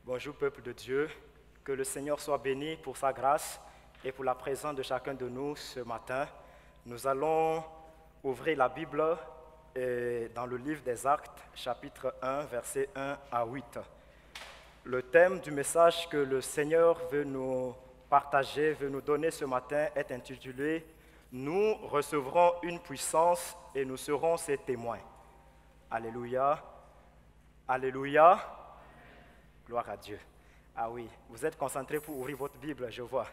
Bonjour peuple de Dieu, que le Seigneur soit béni pour sa grâce et pour la présence de chacun de nous ce matin. Nous allons ouvrir la Bible dans le livre des Actes, chapitre 1, versets 1 à 8. Le thème du message que le Seigneur veut nous partager, veut nous donner ce matin est intitulé « Nous recevrons une puissance et nous serons ses témoins ». Alléluia, alléluia. Gloire à Dieu. Ah oui, vous êtes concentrés pour ouvrir votre Bible, je vois.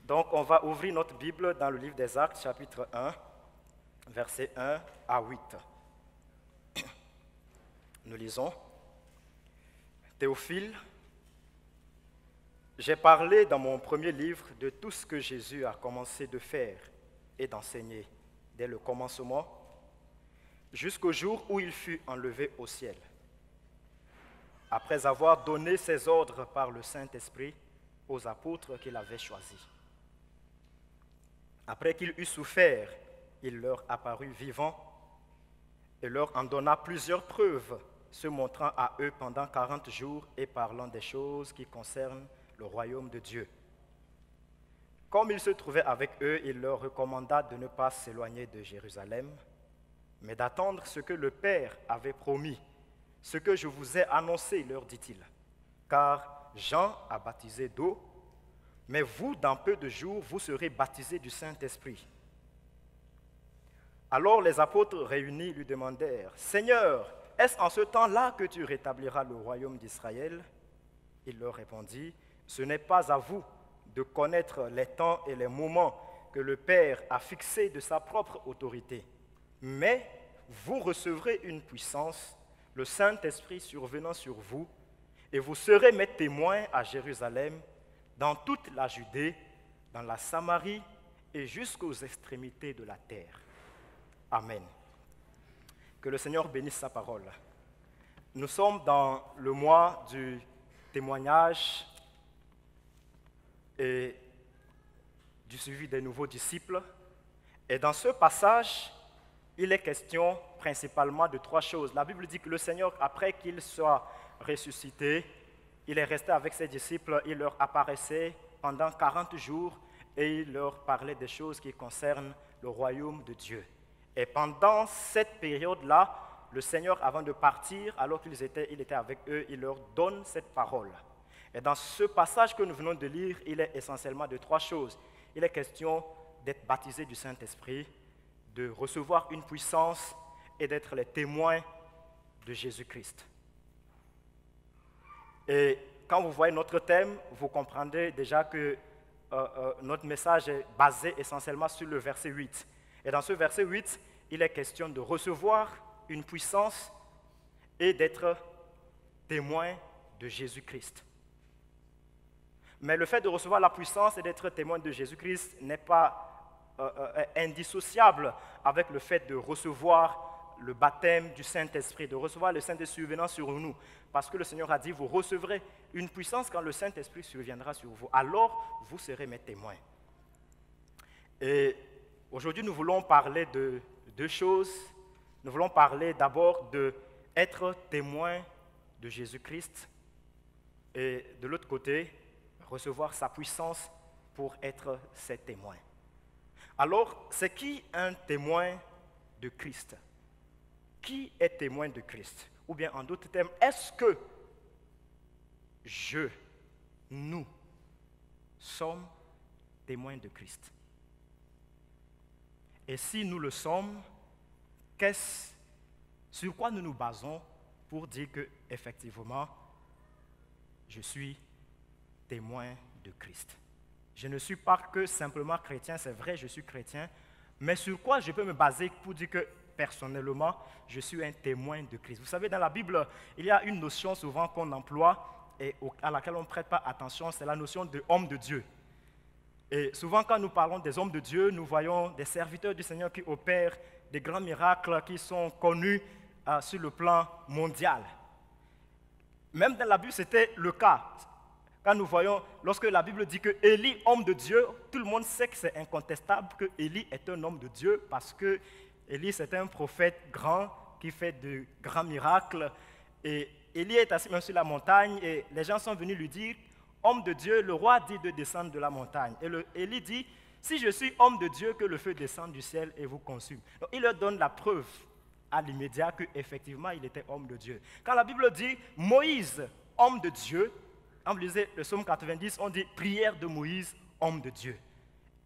Donc, on va ouvrir notre Bible dans le livre des Actes, chapitre 1, versets 1 à 8. Nous lisons. Théophile, j'ai parlé dans mon premier livre de tout ce que Jésus a commencé de faire et d'enseigner dès le commencement jusqu'au jour où il fut enlevé au ciel. Après avoir donné ses ordres par le Saint-Esprit aux apôtres qu'il avait choisis. Après qu'il eut souffert, il leur apparut vivant et leur en donna plusieurs preuves, se montrant à eux pendant 40 jours et parlant des choses qui concernent le royaume de Dieu. Comme il se trouvait avec eux, il leur recommanda de ne pas s'éloigner de Jérusalem, mais d'attendre ce que le Père avait promis. Ce que je vous ai annoncé, leur dit-il, car Jean a baptisé d'eau, mais vous, dans peu de jours, vous serez baptisés du Saint-Esprit. Alors les apôtres réunis lui demandèrent, « Seigneur, est-ce en ce temps-là que tu rétabliras le royaume d'Israël ?» Il leur répondit, « Ce n'est pas à vous de connaître les temps et les moments que le Père a fixés de sa propre autorité, mais vous recevrez une puissance, le Saint-Esprit survenant sur vous, et vous serez mes témoins à Jérusalem, dans toute la Judée, dans la Samarie et jusqu'aux extrémités de la terre. » Amen. Que le Seigneur bénisse sa parole. Nous sommes dans le mois du témoignage et du suivi des nouveaux disciples. Et dans ce passage, il est question principalement de trois choses. La Bible dit que le Seigneur, après qu'il soit ressuscité, il est resté avec ses disciples, il leur apparaissait pendant 40 jours et il leur parlait des choses qui concernent le royaume de Dieu. Et pendant cette période-là, le Seigneur, avant de partir, alors il était avec eux, il leur donne cette parole. Et dans ce passage que nous venons de lire, il est essentiellement de trois choses. Il est question d'être baptisé du Saint-Esprit, de recevoir une puissance et d'être les témoins de Jésus-Christ. Et quand vous voyez notre thème, vous comprendrez déjà que notre message est basé essentiellement sur le verset 8. Et dans ce verset 8, il est question de recevoir une puissance et d'être témoin de Jésus-Christ. Mais le fait de recevoir la puissance et d'être témoin de Jésus-Christ n'est pas indissociable avec le fait de recevoir le baptême du Saint-Esprit, de recevoir le Saint-Esprit survenant sur nous. Parce que le Seigneur a dit, vous recevrez une puissance quand le Saint-Esprit surviendra sur vous. Alors, vous serez mes témoins. Et aujourd'hui, nous voulons parler de deux choses. Nous voulons parler d'abord d'être témoin de Jésus-Christ et de l'autre côté, recevoir sa puissance pour être ses témoins. Alors, c'est qui un témoin de Christ? Qui est témoin de Christ? Ou bien en d'autres termes, est-ce que nous sommes témoins de Christ? Et si nous le sommes, sur quoi nous nous basons pour dire que, effectivement, je suis témoin de Christ? Je ne suis pas que simplement chrétien, c'est vrai, je suis chrétien, mais sur quoi je peux me baser pour dire que, personnellement, je suis un témoin de Christ? Vous savez, dans la Bible, il y a une notion souvent qu'on emploie et à laquelle on ne prête pas attention, c'est la notion de homme de Dieu. Et souvent, quand nous parlons des hommes de Dieu, nous voyons des serviteurs du Seigneur qui opèrent des grands miracles qui sont connus sur le plan mondial. Même dans la Bible, c'était le cas. Quand nous voyons, lorsque la Bible dit que Élie, homme de Dieu, tout le monde sait que c'est incontestable que Élie est un homme de Dieu parce que Élie, c'est un prophète grand qui fait de grands miracles. Et Élie est assis même sur la montagne et les gens sont venus lui dire, homme de Dieu, le roi dit de descendre de la montagne. Et Élie dit, si je suis homme de Dieu, que le feu descende du ciel et vous consume. Donc, il leur donne la preuve à l'immédiat qu'effectivement, il était homme de Dieu. Quand la Bible dit Moïse, homme de Dieu, quand vous lisez le psaume 90, on dit prière de Moïse, homme de Dieu.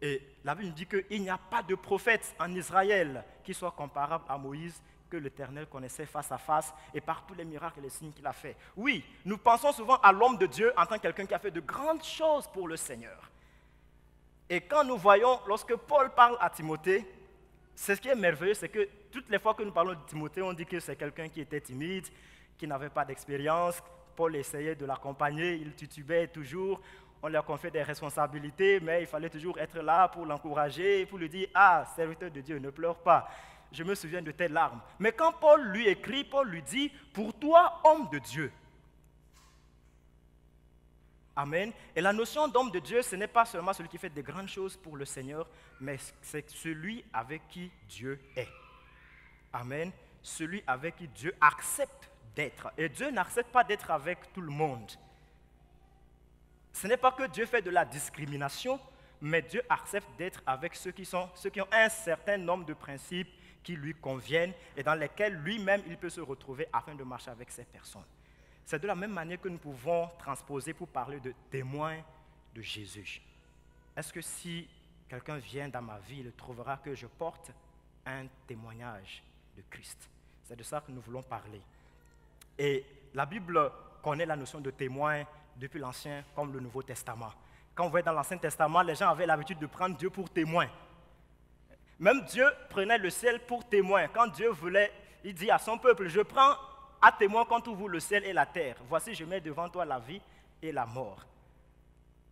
Et la Bible dit qu'il n'y a pas de prophète en Israël qui soit comparable à Moïse, que l'Éternel connaissait face à face et par tous les miracles et les signes qu'il a fait. Oui, nous pensons souvent à l'homme de Dieu en tant que quelqu'un qui a fait de grandes choses pour le Seigneur. Et quand nous voyons, lorsque Paul parle à Timothée, ce qui est merveilleux, c'est que toutes les fois que nous parlons de Timothée, on dit que c'est quelqu'un qui était timide, qui n'avait pas d'expérience. Paul essayait de l'accompagner, il titubait toujours. On lui a confié des responsabilités, mais il fallait toujours être là pour l'encourager, pour lui dire « Ah, serviteur de Dieu, ne pleure pas. Je me souviens de tes larmes. » Mais quand Paul lui écrit, Paul lui dit « Pour toi, homme de Dieu. » Amen. Et la notion d'homme de Dieu, ce n'est pas seulement celui qui fait de grandes choses pour le Seigneur, mais c'est celui avec qui Dieu est. Amen. Celui avec qui Dieu accepte d'être. Et Dieu n'accepte pas d'être avec tout le monde. Ce n'est pas que Dieu fait de la discrimination, mais Dieu accepte d'être avec ceux qui ont un certain nombre de principes qui lui conviennent et dans lesquels lui-même il peut se retrouver afin de marcher avec ces personnes. C'est de la même manière que nous pouvons transposer pour parler de témoins de Jésus. Est-ce que si quelqu'un vient dans ma vie, il trouvera que je porte un témoignage de Christ? C'est de ça que nous voulons parler. Et la Bible connaît la notion de témoin depuis l'Ancien comme le Nouveau Testament. Quand vous voyez dans l'Ancien Testament, les gens avaient l'habitude de prendre Dieu pour témoin. Même Dieu prenait le ciel pour témoin. Quand Dieu voulait, il dit à son peuple, je prends à témoin contre vous le ciel et la terre. Voici, je mets devant toi la vie et la mort.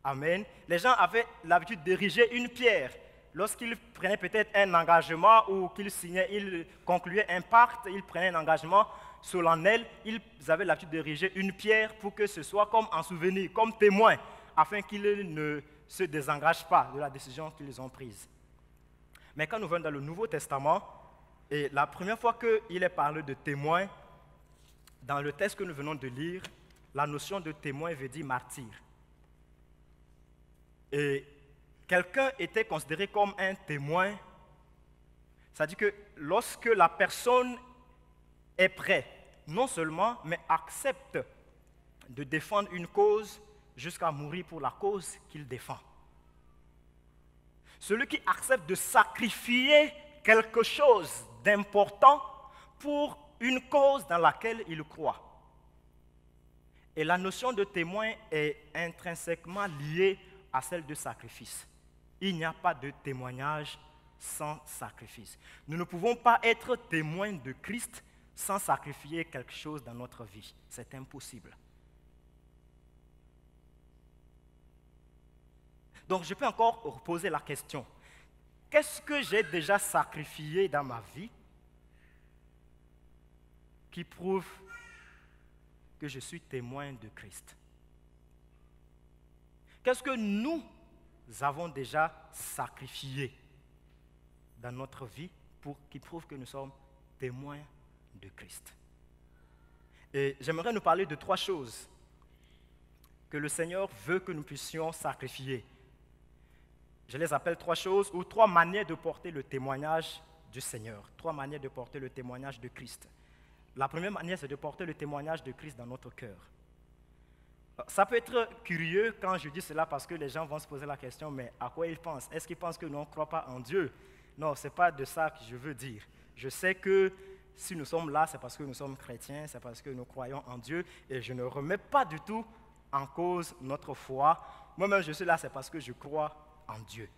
Amen. Les gens avaient l'habitude d'ériger une pierre. Lorsqu'ils prenaient peut-être un engagement ou qu'ils signaient, ils concluaient un pacte, ils prenaient un engagement solennel, ils avaient l'habitude d'ériger une pierre pour que ce soit comme un souvenir, comme témoin, afin qu'ils ne se désengagent pas de la décision qu'ils ont prise. Mais quand nous venons dans le Nouveau Testament, et la première fois qu'il est parlé de témoin, dans le texte que nous venons de lire, la notion de témoin veut dire martyr. Et quelqu'un était considéré comme un témoin, c'est-à-dire que lorsque la personne est prête, non seulement, mais accepte de défendre une cause jusqu'à mourir pour la cause qu'il défend. Celui qui accepte de sacrifier quelque chose d'important pour une cause dans laquelle il croit. Et la notion de témoin est intrinsèquement liée à celle de sacrifice. Il n'y a pas de témoignage sans sacrifice. Nous ne pouvons pas être témoins de Christ sans sacrifier quelque chose dans notre vie. C'est impossible. Donc je peux encore poser la question. Qu'est-ce que j'ai déjà sacrifié dans ma vie qui prouve que je suis témoin de Christ? Qu'est-ce que nous avons déjà sacrifié dans notre vie qui prouve que nous sommes témoins de Christ? Et j'aimerais nous parler de 3 choses que le Seigneur veut que nous puissions sacrifier. Je les appelle 3 choses ou 3 manières de porter le témoignage du Seigneur, 3 manières de porter le témoignage de Christ. La première manière, c'est de porter le témoignage de Christ dans notre cœur. Ça peut être curieux quand je dis cela parce que les gens vont se poser la question, mais à quoi ils pensent? Est-ce qu'ils pensent que nous ne croyons pas en Dieu? Non, ce n'est pas de ça que je veux dire. Je sais que si nous sommes là, c'est parce que nous sommes chrétiens, c'est parce que nous croyons en Dieu et je ne remets pas du tout en cause notre foi. Moi-même, je suis là, c'est parce que je crois en Dieu.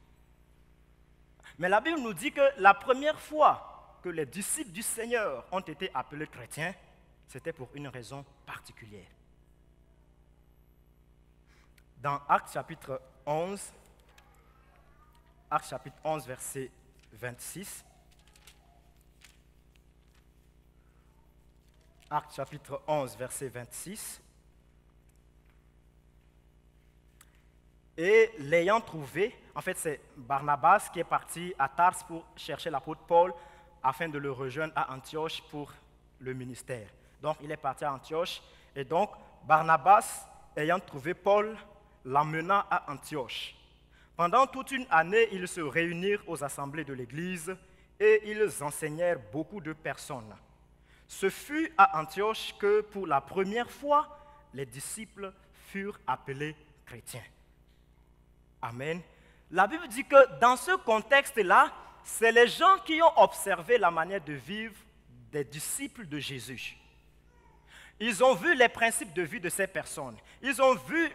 Mais la Bible nous dit que la première fois que les disciples du Seigneur ont été appelés chrétiens, c'était pour une raison particulière. Dans Actes chapitre 11, Actes chapitre 11, verset 26. Actes chapitre 11, verset 26. Et l'ayant trouvé, en fait c'est Barnabas qui est parti à Tars pour chercher l'apôtre Paul afin de le rejoindre à Antioche pour le ministère. Donc il est parti à Antioche et donc Barnabas, ayant trouvé Paul, l'emmena à Antioche. Pendant toute une année, ils se réunirent aux assemblées de l'Église et ils enseignèrent beaucoup de personnes. Ce fut à Antioche que pour la première fois, les disciples furent appelés chrétiens. Amen. La Bible dit que dans ce contexte-là, c'est les gens qui ont observé la manière de vivre des disciples de Jésus. Ils ont vu les principes de vie de ces personnes. Ils ont vu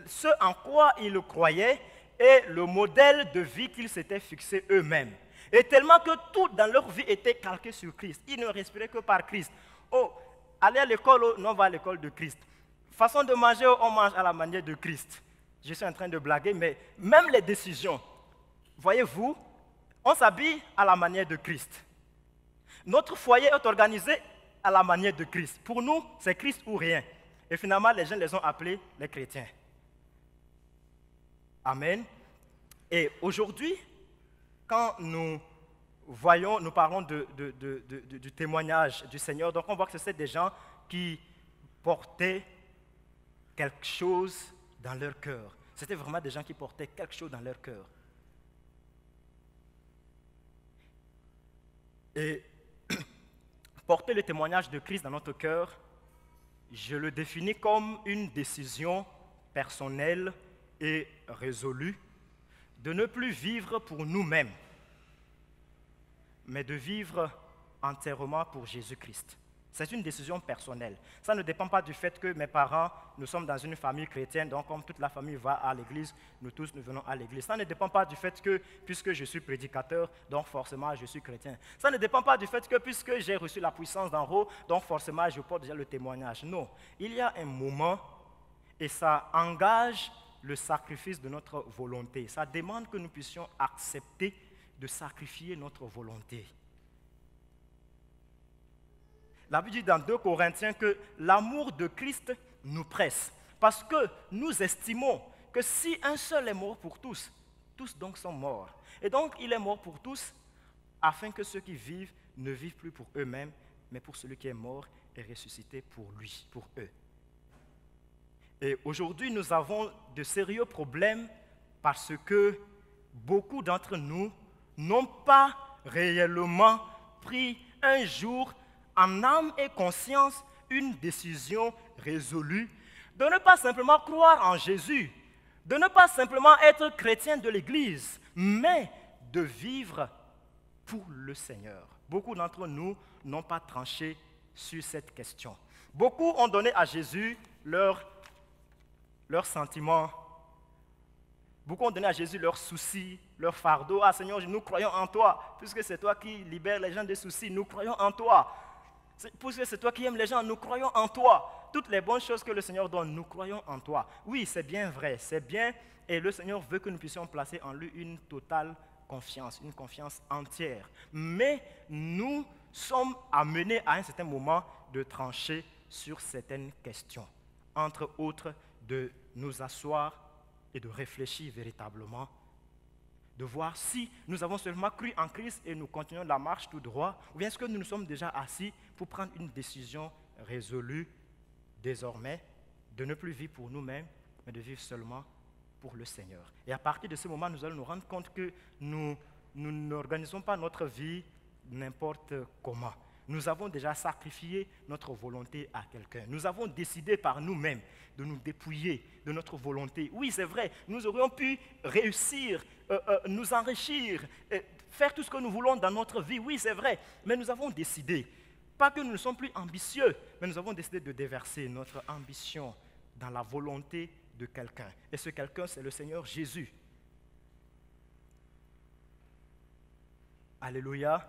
ce en quoi ils croyaient et le modèle de vie qu'ils s'étaient fixés eux-mêmes. Et tellement que tout dans leur vie était calqué sur Christ. Ils ne respiraient que par Christ. Oh, aller à l'école, non, on va à l'école de Christ. Façon de manger, on mange à la manière de Christ. Je suis en train de blaguer, mais même les décisions, voyez-vous, on s'habille à la manière de Christ. Notre foyer est organisé à la manière de Christ. Pour nous, c'est Christ ou rien. Et finalement, les gens les ont appelés les chrétiens. Amen. Et aujourd'hui, quand nous parlons du témoignage du Seigneur, donc on voit que c'est des gens qui portaient quelque chose dans leur cœur. C'était vraiment des gens qui portaient quelque chose dans leur cœur. Et porter le témoignage de Christ dans notre cœur, je le définis comme une décision personnelle et résolue de ne plus vivre pour nous-mêmes, mais de vivre entièrement pour Jésus-Christ. C'est une décision personnelle. Ça ne dépend pas du fait que mes parents, nous sommes dans une famille chrétienne, donc comme toute la famille va à l'église, nous tous nous venons à l'église. Ça ne dépend pas du fait que, puisque je suis prédicateur, donc forcément je suis chrétien. Ça ne dépend pas du fait que, puisque j'ai reçu la puissance d'en haut, donc forcément je porte déjà le témoignage. Non, il y a un moment et ça engage le sacrifice de notre volonté. Ça demande que nous puissions accepter de sacrifier notre volonté. La Bible dit dans 2 Corinthiens que l'amour de Christ nous presse, parce que nous estimons que si un seul est mort pour tous, tous donc sont morts. Et donc il est mort pour tous, afin que ceux qui vivent ne vivent plus pour eux-mêmes, mais pour celui qui est mort et ressuscité pour lui, pour eux. Et aujourd'hui, nous avons de sérieux problèmes parce que beaucoup d'entre nous n'ont pas réellement pris un jour en âme et conscience, une décision résolue de ne pas simplement croire en Jésus, de ne pas simplement être chrétien de l'Église, mais de vivre pour le Seigneur. Beaucoup d'entre nous n'ont pas tranché sur cette question. Beaucoup ont donné à Jésus leurs sentiments. Beaucoup ont donné à Jésus leurs soucis, leurs fardeaux. Ah Seigneur, nous croyons en toi, puisque c'est toi qui libères les gens des soucis, nous croyons en toi. Puisque c'est toi qui aimes les gens, nous croyons en toi. Toutes les bonnes choses que le Seigneur donne, nous croyons en toi. Oui, c'est bien vrai, c'est bien. Et le Seigneur veut que nous puissions placer en lui une totale confiance, une confiance entière. Mais nous sommes amenés à un certain moment de trancher sur certaines questions. Entre autres, de nous asseoir et de réfléchir véritablement, de voir si nous avons seulement cru en Christ et nous continuons la marche tout droit, ou bien est-ce que nous nous sommes déjà assis pour prendre une décision résolue désormais de ne plus vivre pour nous-mêmes, mais de vivre seulement pour le Seigneur. Et à partir de ce moment, nous allons nous rendre compte que nous n'organisons pas notre vie n'importe comment. Nous avons déjà sacrifié notre volonté à quelqu'un. Nous avons décidé par nous-mêmes de nous dépouiller de notre volonté. Oui, c'est vrai, nous aurions pu réussir, nous enrichir, faire tout ce que nous voulons dans notre vie. Oui, c'est vrai, mais nous avons décidé, pas que nous ne sommes plus ambitieux, mais nous avons décidé de déverser notre ambition dans la volonté de quelqu'un. Et ce quelqu'un, c'est le Seigneur Jésus. Alléluia.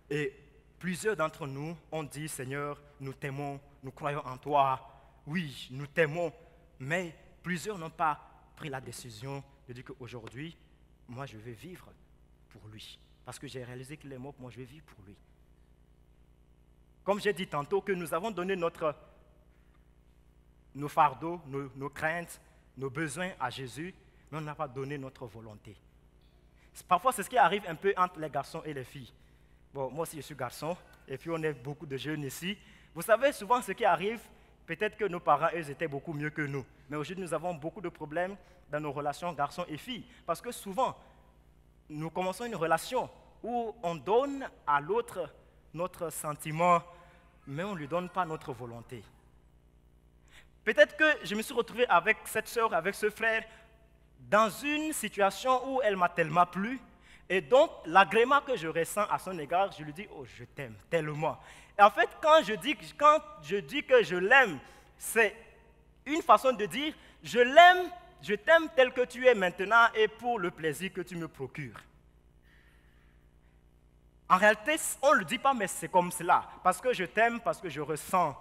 Et plusieurs d'entre nous ont dit, Seigneur, nous t'aimons, nous croyons en toi. Oui, nous t'aimons. Mais plusieurs n'ont pas pris la décision de dire qu'aujourd'hui, moi je vais vivre pour lui. Parce que j'ai réalisé qu'il est mort, moi je vais vivre pour lui. Comme j'ai dit tantôt, que nous avons donné nos fardeaux, nos craintes, nos besoins à Jésus, mais on n'a pas donné notre volonté. Parfois, c'est ce qui arrive un peu entre les garçons et les filles. Bon, moi aussi, je suis garçon, et puis on est beaucoup de jeunes ici. Vous savez, souvent, ce qui arrive, peut-être que nos parents, eux, étaient beaucoup mieux que nous. Mais aujourd'hui, nous avons beaucoup de problèmes dans nos relations garçons et filles. Parce que souvent, nous commençons une relation où on donne à l'autre notre sentiment, mais on ne lui donne pas notre volonté. Peut-être que je me suis retrouvé avec cette sœur, avec ce frère, dans une situation où elle m'a tellement plu, et donc l'agrément que je ressens à son égard, je lui dis, oh, je t'aime tellement. Et en fait, quand je dis que je l'aime, c'est une façon de dire, je l'aime, je t'aime tel que tu es maintenant et pour le plaisir que tu me procures. En réalité, on ne le dit pas, mais c'est comme cela. Parce que je t'aime, parce que je ressens,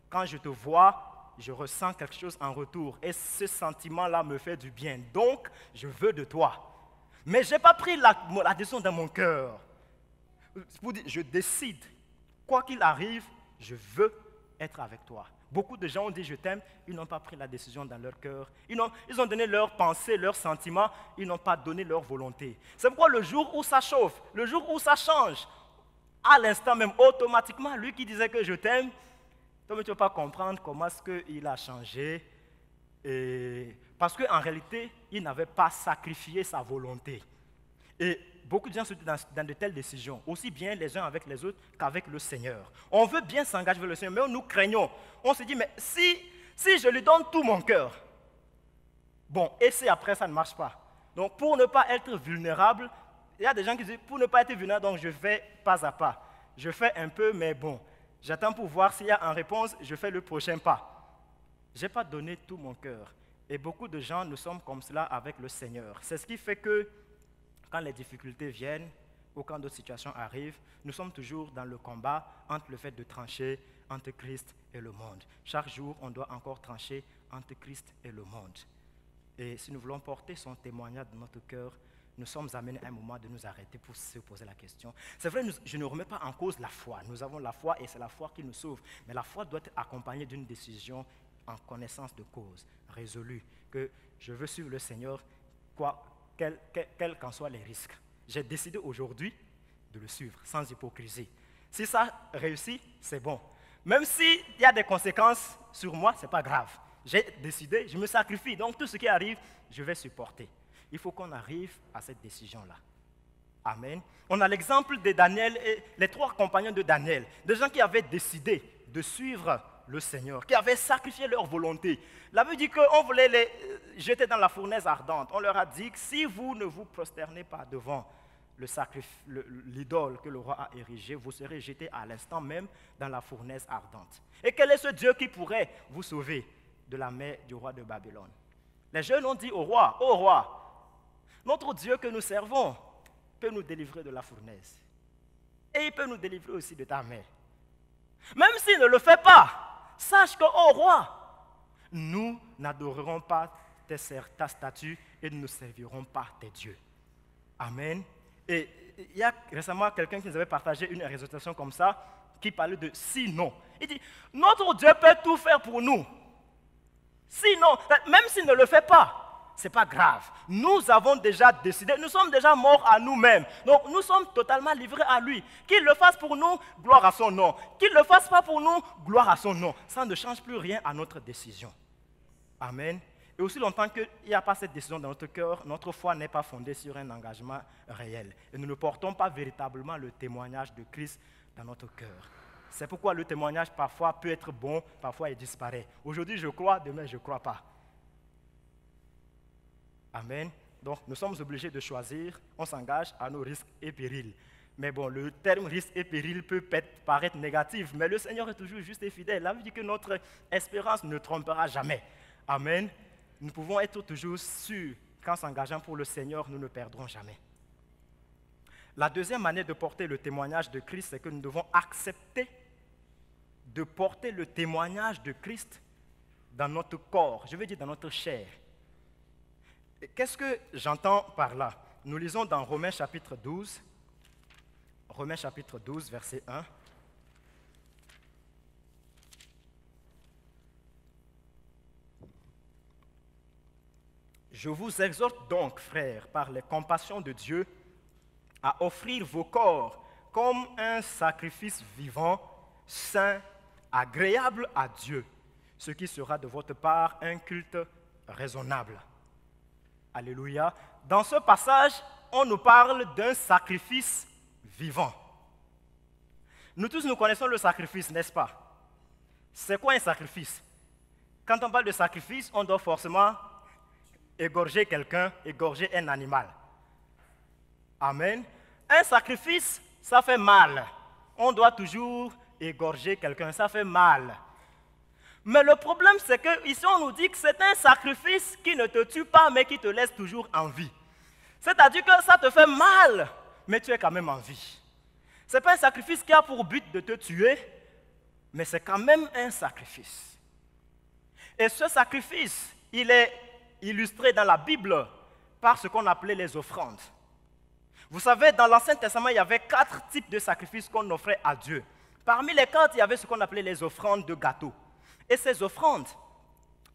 quand je te vois, je ressens quelque chose en retour. Et ce sentiment-là me fait du bien. Donc, je veux de toi. Mais je n'ai pas pris la décision dans mon cœur. Je décide, quoi qu'il arrive, je veux être avec toi. Beaucoup de gens ont dit je t'aime, ils n'ont pas pris la décision dans leur cœur. Ils ont donné leurs pensées, leurs sentiments, ils n'ont pas donné leur volonté. C'est pourquoi le jour où ça chauffe, le jour où ça change, à l'instant même, automatiquement, lui qui disait que je t'aime, toi, tu ne peux pas comprendre comment est-ce qu'il a changé. Parce qu'en réalité, il n'avait pas sacrifié sa volonté. Et beaucoup de gens sont dans de telles décisions, aussi bien les uns avec les autres qu'avec le Seigneur. On veut bien s'engager avec le Seigneur, mais nous craignons. On se dit, mais si je lui donne tout mon cœur, bon, et si après ça ne marche pas. Donc pour ne pas être vulnérable, il y a des gens qui disent, pour ne pas être vulnérable, donc je vais pas à pas. Je fais un peu, mais bon, j'attends pour voir s'il y a une réponse, je fais le prochain pas. Je n'ai pas donné tout mon cœur. Et beaucoup de gens, nous sommes comme cela avec le Seigneur. C'est ce qui fait que quand les difficultés viennent ou quand d'autres situations arrivent, nous sommes toujours dans le combat entre le fait de trancher entre Christ et le monde. Chaque jour, on doit encore trancher entre Christ et le monde. Et si nous voulons porter son témoignage dans notre cœur, nous sommes amenés à un moment de nous arrêter pour se poser la question. C'est vrai, je ne remets pas en cause la foi. Nous avons la foi et c'est la foi qui nous sauve. Mais la foi doit être accompagnée d'une décision en connaissance de cause, résolue, que je veux suivre le Seigneur, quels qu'en soient les risques. J'ai décidé aujourd'hui de le suivre, sans hypocrisie. Si ça réussit, c'est bon. Même s'il y a des conséquences sur moi, ce n'est pas grave. J'ai décidé, je me sacrifie. Donc tout ce qui arrive, je vais supporter. Il faut qu'on arrive à cette décision-là. Amen. On a l'exemple de Daniel et les 3 compagnons de Daniel, des gens qui avaient décidé de suivre le Seigneur, qui avaient sacrifié leur volonté. La Bible dit qu'on voulait les jeter dans la fournaise ardente. On leur a dit que si vous ne vous prosternez pas devant l'idole que le roi a érigée, vous serez jetés à l'instant même dans la fournaise ardente. Et quel est ce Dieu qui pourrait vous sauver de la main du roi de Babylone? Les jeunes ont dit au roi, ô roi, notre Dieu que nous servons peut nous délivrer de la fournaise. Et il peut nous délivrer aussi de ta main. Même s'il ne le fait pas, sache que, ô roi, nous n'adorerons pas ta statue et nous ne servirons pas tes dieux. Amen. Et il y a récemment quelqu'un qui nous avait partagé une exhortation comme ça, qui parlait de sinon. Il dit, notre Dieu peut tout faire pour nous. Sinon, même s'il ne le fait pas, ce n'est pas grave. Nous avons déjà décidé, nous sommes déjà morts à nous-mêmes. Donc nous sommes totalement livrés à lui. Qu'il le fasse pour nous, gloire à son nom. Qu'il ne le fasse pas pour nous, gloire à son nom. Ça ne change plus rien à notre décision. Amen. Et aussi longtemps qu'il n'y a pas cette décision dans notre cœur, notre foi n'est pas fondée sur un engagement réel. Et nous ne portons pas véritablement le témoignage de Christ dans notre cœur. C'est pourquoi le témoignage parfois peut être bon, parfois il disparaît. Aujourd'hui je crois, demain je ne crois pas. Amen. Donc nous sommes obligés de choisir, on s'engage à nos risques et périls. Mais bon, le terme risque et péril peut paraître négatif, mais le Seigneur est toujours juste et fidèle. La Bible dit que notre espérance ne trompera jamais. Amen. Nous pouvons être toujours sûrs qu'en s'engageant pour le Seigneur, nous ne perdrons jamais. La deuxième manière de porter le témoignage de Christ, c'est que nous devons accepter de porter le témoignage de Christ dans notre corps, je veux dire dans notre chair. Qu'est-ce que j'entends par là? Nous lisons dans Romains chapitre 12, verset 1. Je vous exhorte donc, frères, par les compassions de Dieu, à offrir vos corps comme un sacrifice vivant, saint, agréable à Dieu, ce qui sera de votre part un culte raisonnable. Alléluia. Dans ce passage, on nous parle d'un sacrifice vivant. Nous tous, nous connaissons le sacrifice, n'est-ce pas? C'est quoi un sacrifice? Quand on parle de sacrifice, on doit forcément égorger quelqu'un, égorger un animal. Amen. Un sacrifice, ça fait mal. On doit toujours égorger quelqu'un, ça fait mal. Mais le problème, c'est qu'ici, on nous dit que c'est un sacrifice qui ne te tue pas, mais qui te laisse toujours en vie. C'est-à-dire que ça te fait mal, mais tu es quand même en vie. Ce n'est pas un sacrifice qui a pour but de te tuer, mais c'est quand même un sacrifice. Et ce sacrifice, il est illustré dans la Bible par ce qu'on appelait les offrandes. Vous savez, dans l'Ancien Testament, il y avait 4 types de sacrifices qu'on offrait à Dieu. Parmi les 4, il y avait ce qu'on appelait les offrandes de gâteaux. Et ces offrandes,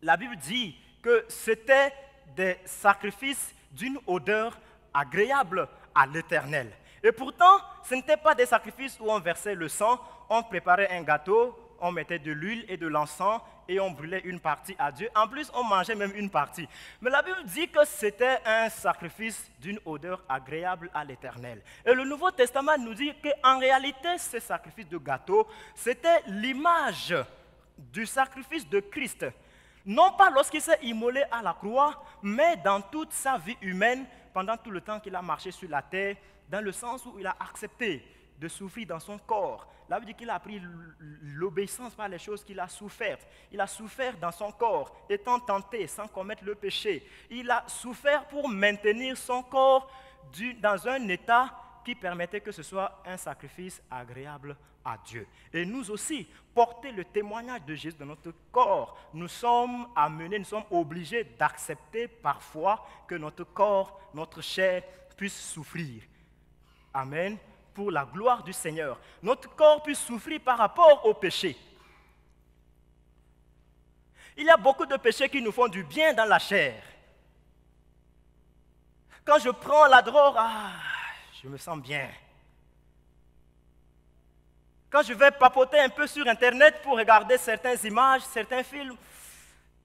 la Bible dit que c'était des sacrifices d'une odeur agréable à l'Éternel. Et pourtant, ce n'étaient pas des sacrifices où on versait le sang, on préparait un gâteau, on mettait de l'huile et de l'encens et on brûlait une partie à Dieu. En plus, on mangeait même une partie. Mais la Bible dit que c'était un sacrifice d'une odeur agréable à l'Éternel. Et le Nouveau Testament nous dit qu'en réalité, ce sacrifice de gâteau, c'était l'image du sacrifice de Christ. Non pas lorsqu'il s'est immolé à la croix, mais dans toute sa vie humaine, pendant tout le temps qu'il a marché sur la terre, dans le sens où il a accepté de souffrir dans son corps. La Bible dit qu'il a appris l'obéissance par les choses qu'il a souffertes. Il a souffert dans son corps, étant tenté sans commettre le péché. Il a souffert pour maintenir son corps dans un état qui permettait que ce soit un sacrifice agréable à Dieu. Et nous aussi, porter le témoignage de Jésus dans notre corps, nous sommes amenés, nous sommes obligés d'accepter parfois que notre corps, notre chair puisse souffrir. Amen. Pour la gloire du Seigneur. Notre corps puisse souffrir par rapport au péché. Il y a beaucoup de péchés qui nous font du bien dans la chair. Quand je prends la drogue, je me sens bien. Quand je vais papoter un peu sur Internet pour regarder certaines images, certains films,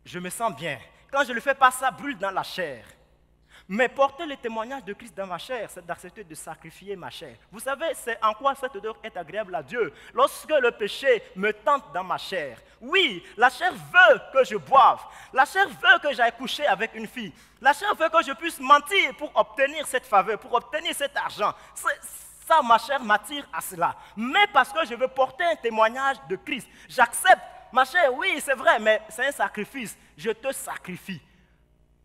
je me sens bien. Quand je le fais pas, ça brûle dans la chair. Mais porter le témoignage de Christ dans ma chair, c'est d'accepter de sacrifier ma chair. Vous savez, c'est en quoi cette odeur est agréable à Dieu. Lorsque le péché me tente dans ma chair. Oui, la chair veut que je boive. La chair veut que j'aille coucher avec une fille. La chair veut que je puisse mentir pour obtenir cette faveur, pour obtenir cet argent. Ça, ma chair m'attire à cela. Mais parce que je veux porter un témoignage de Christ, j'accepte. Ma chair, oui, c'est vrai, mais c'est un sacrifice. Je te sacrifie.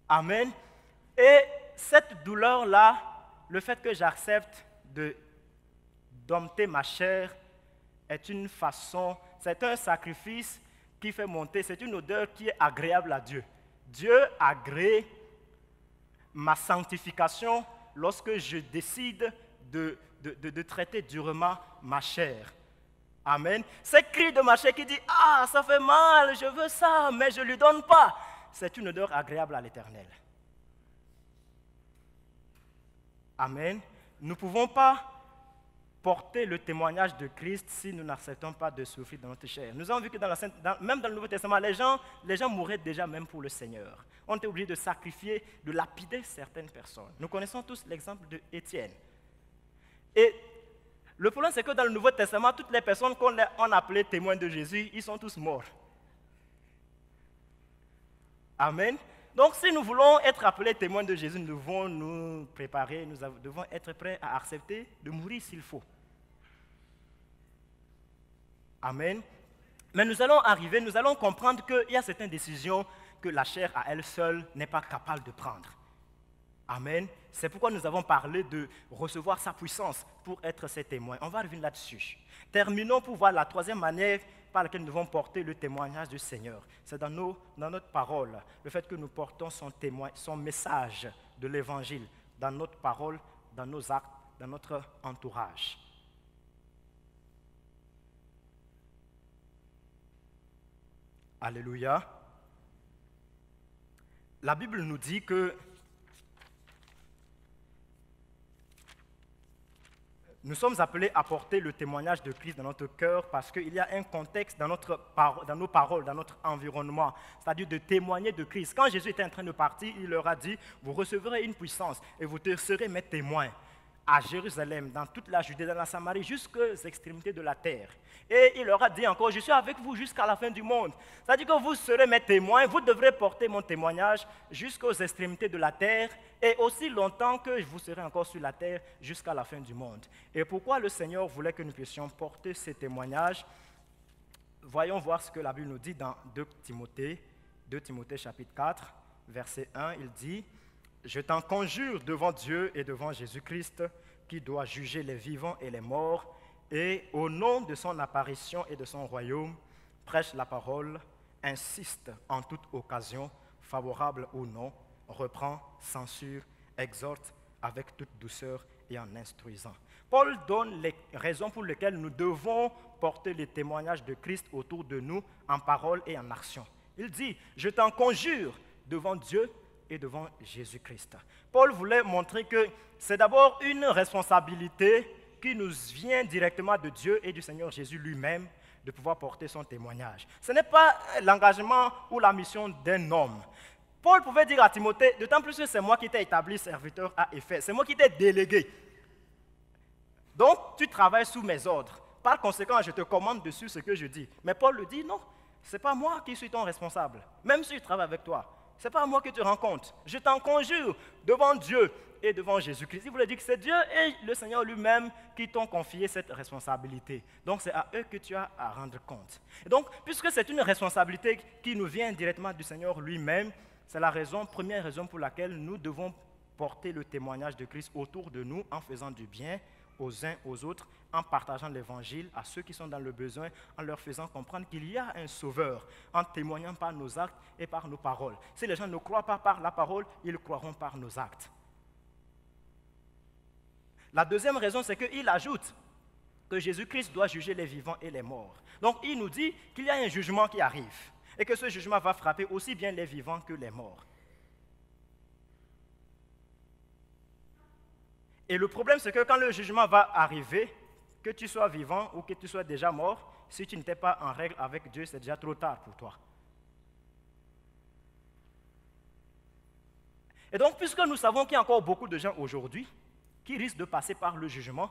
Amen. Et cette douleur-là, le fait que j'accepte de dompter ma chair est une façon, c'est un sacrifice qui fait monter, c'est une odeur qui est agréable à Dieu. Dieu agrée ma sanctification lorsque je décide de traiter durement ma chair. Amen. Ces cris de ma chair qui dit « Ah, ça fait mal, je veux ça, mais je ne lui donne pas », c'est une odeur agréable à l'Éternel. Amen. Nous ne pouvons pas porter le témoignage de Christ si nous n'acceptons pas de souffrir dans notre chair. Nous avons vu que même dans le Nouveau Testament, les gens mouraient déjà même pour le Seigneur. On était obligé de sacrifier, de lapider certaines personnes. Nous connaissons tous l'exemple d'Étienne. Et le problème, c'est que dans le Nouveau Testament, toutes les personnes qu'on appelait témoins de Jésus, ils sont tous morts. Amen. Donc, si nous voulons être appelés témoins de Jésus, nous devons nous préparer, nous devons être prêts à accepter de mourir s'il faut. Amen. Mais nous allons comprendre qu'il y a certaines décisions que la chair à elle seule n'est pas capable de prendre. Amen. C'est pourquoi nous avons parlé de recevoir sa puissance pour être ses témoins. On va revenir là-dessus. Terminons pour voir la troisième manière par laquelle nous devons porter le témoignage du Seigneur. C'est dans notre parole, le fait que nous portons son message de l'Évangile dans notre parole, dans nos actes, dans notre entourage. Alléluia. La Bible nous dit que nous sommes appelés à porter le témoignage de Christ dans notre cœur parce qu'il y a un contexte dans nos paroles, dans notre environnement, c'est-à-dire de témoigner de Christ. Quand Jésus était en train de partir, il leur a dit, vous recevrez une puissance et vous serez mes témoins à Jérusalem, dans toute la Judée, dans la Samarie, jusqu'aux extrémités de la terre. Et il leur a dit encore, je suis avec vous jusqu'à la fin du monde. C'est-à-dire que vous serez mes témoins, vous devrez porter mon témoignage jusqu'aux extrémités de la terre et aussi longtemps que vous serez encore sur la terre jusqu'à la fin du monde. Et pourquoi le Seigneur voulait que nous puissions porter ces témoignages? Voyons voir ce que la Bible nous dit dans 2 Timothée chapitre 4, verset 1. Il dit, « Je t'en conjure devant Dieu et devant Jésus-Christ, qui doit juger les vivants et les morts, et au nom de son apparition et de son royaume, prêche la parole, insiste en toute occasion, favorable ou non, reprend, censure, exhorte avec toute douceur et en instruisant. » Paul donne les raisons pour lesquelles nous devons porter les témoignages de Christ autour de nous en parole et en action. Il dit, « Je t'en conjure devant Dieu et devant Jésus-Christ. » Paul voulait montrer que c'est d'abord une responsabilité qui nous vient directement de Dieu et du Seigneur Jésus lui-même de pouvoir porter son témoignage. Ce n'est pas l'engagement ou la mission d'un homme. Paul pouvait dire à Timothée, d'autant plus que c'est moi qui t'ai établi serviteur à Éphèse, c'est moi qui t'ai délégué. Donc, tu travailles sous mes ordres. Par conséquent, je te commande dessus ce que je dis. Mais Paul le dit, non, ce n'est pas moi qui suis ton responsable, même si je travaille avec toi. Ce n'est pas moi que tu rencontres. Je t'en conjure devant Dieu et devant Jésus-Christ. Il voulait dire que c'est Dieu et le Seigneur lui-même qui t'ont confié cette responsabilité. Donc c'est à eux que tu as à rendre compte. Et donc, puisque c'est une responsabilité qui nous vient directement du Seigneur lui-même, c'est la première raison pour laquelle nous devons porter le témoignage de Christ autour de nous en faisant du bien aux uns aux autres, en partageant l'évangile à ceux qui sont dans le besoin, en leur faisant comprendre qu'il y a un sauveur, en témoignant par nos actes et par nos paroles. Si les gens ne croient pas par la parole, ils croiront par nos actes. La deuxième raison, c'est qu'il ajoute que Jésus-Christ doit juger les vivants et les morts. Donc il nous dit qu'il y a un jugement qui arrive et que ce jugement va frapper aussi bien les vivants que les morts. Et le problème, c'est que quand le jugement va arriver, que tu sois vivant ou que tu sois déjà mort, si tu n'étais pas en règle avec Dieu, c'est déjà trop tard pour toi. Et donc, puisque nous savons qu'il y a encore beaucoup de gens aujourd'hui qui risquent de passer par le jugement,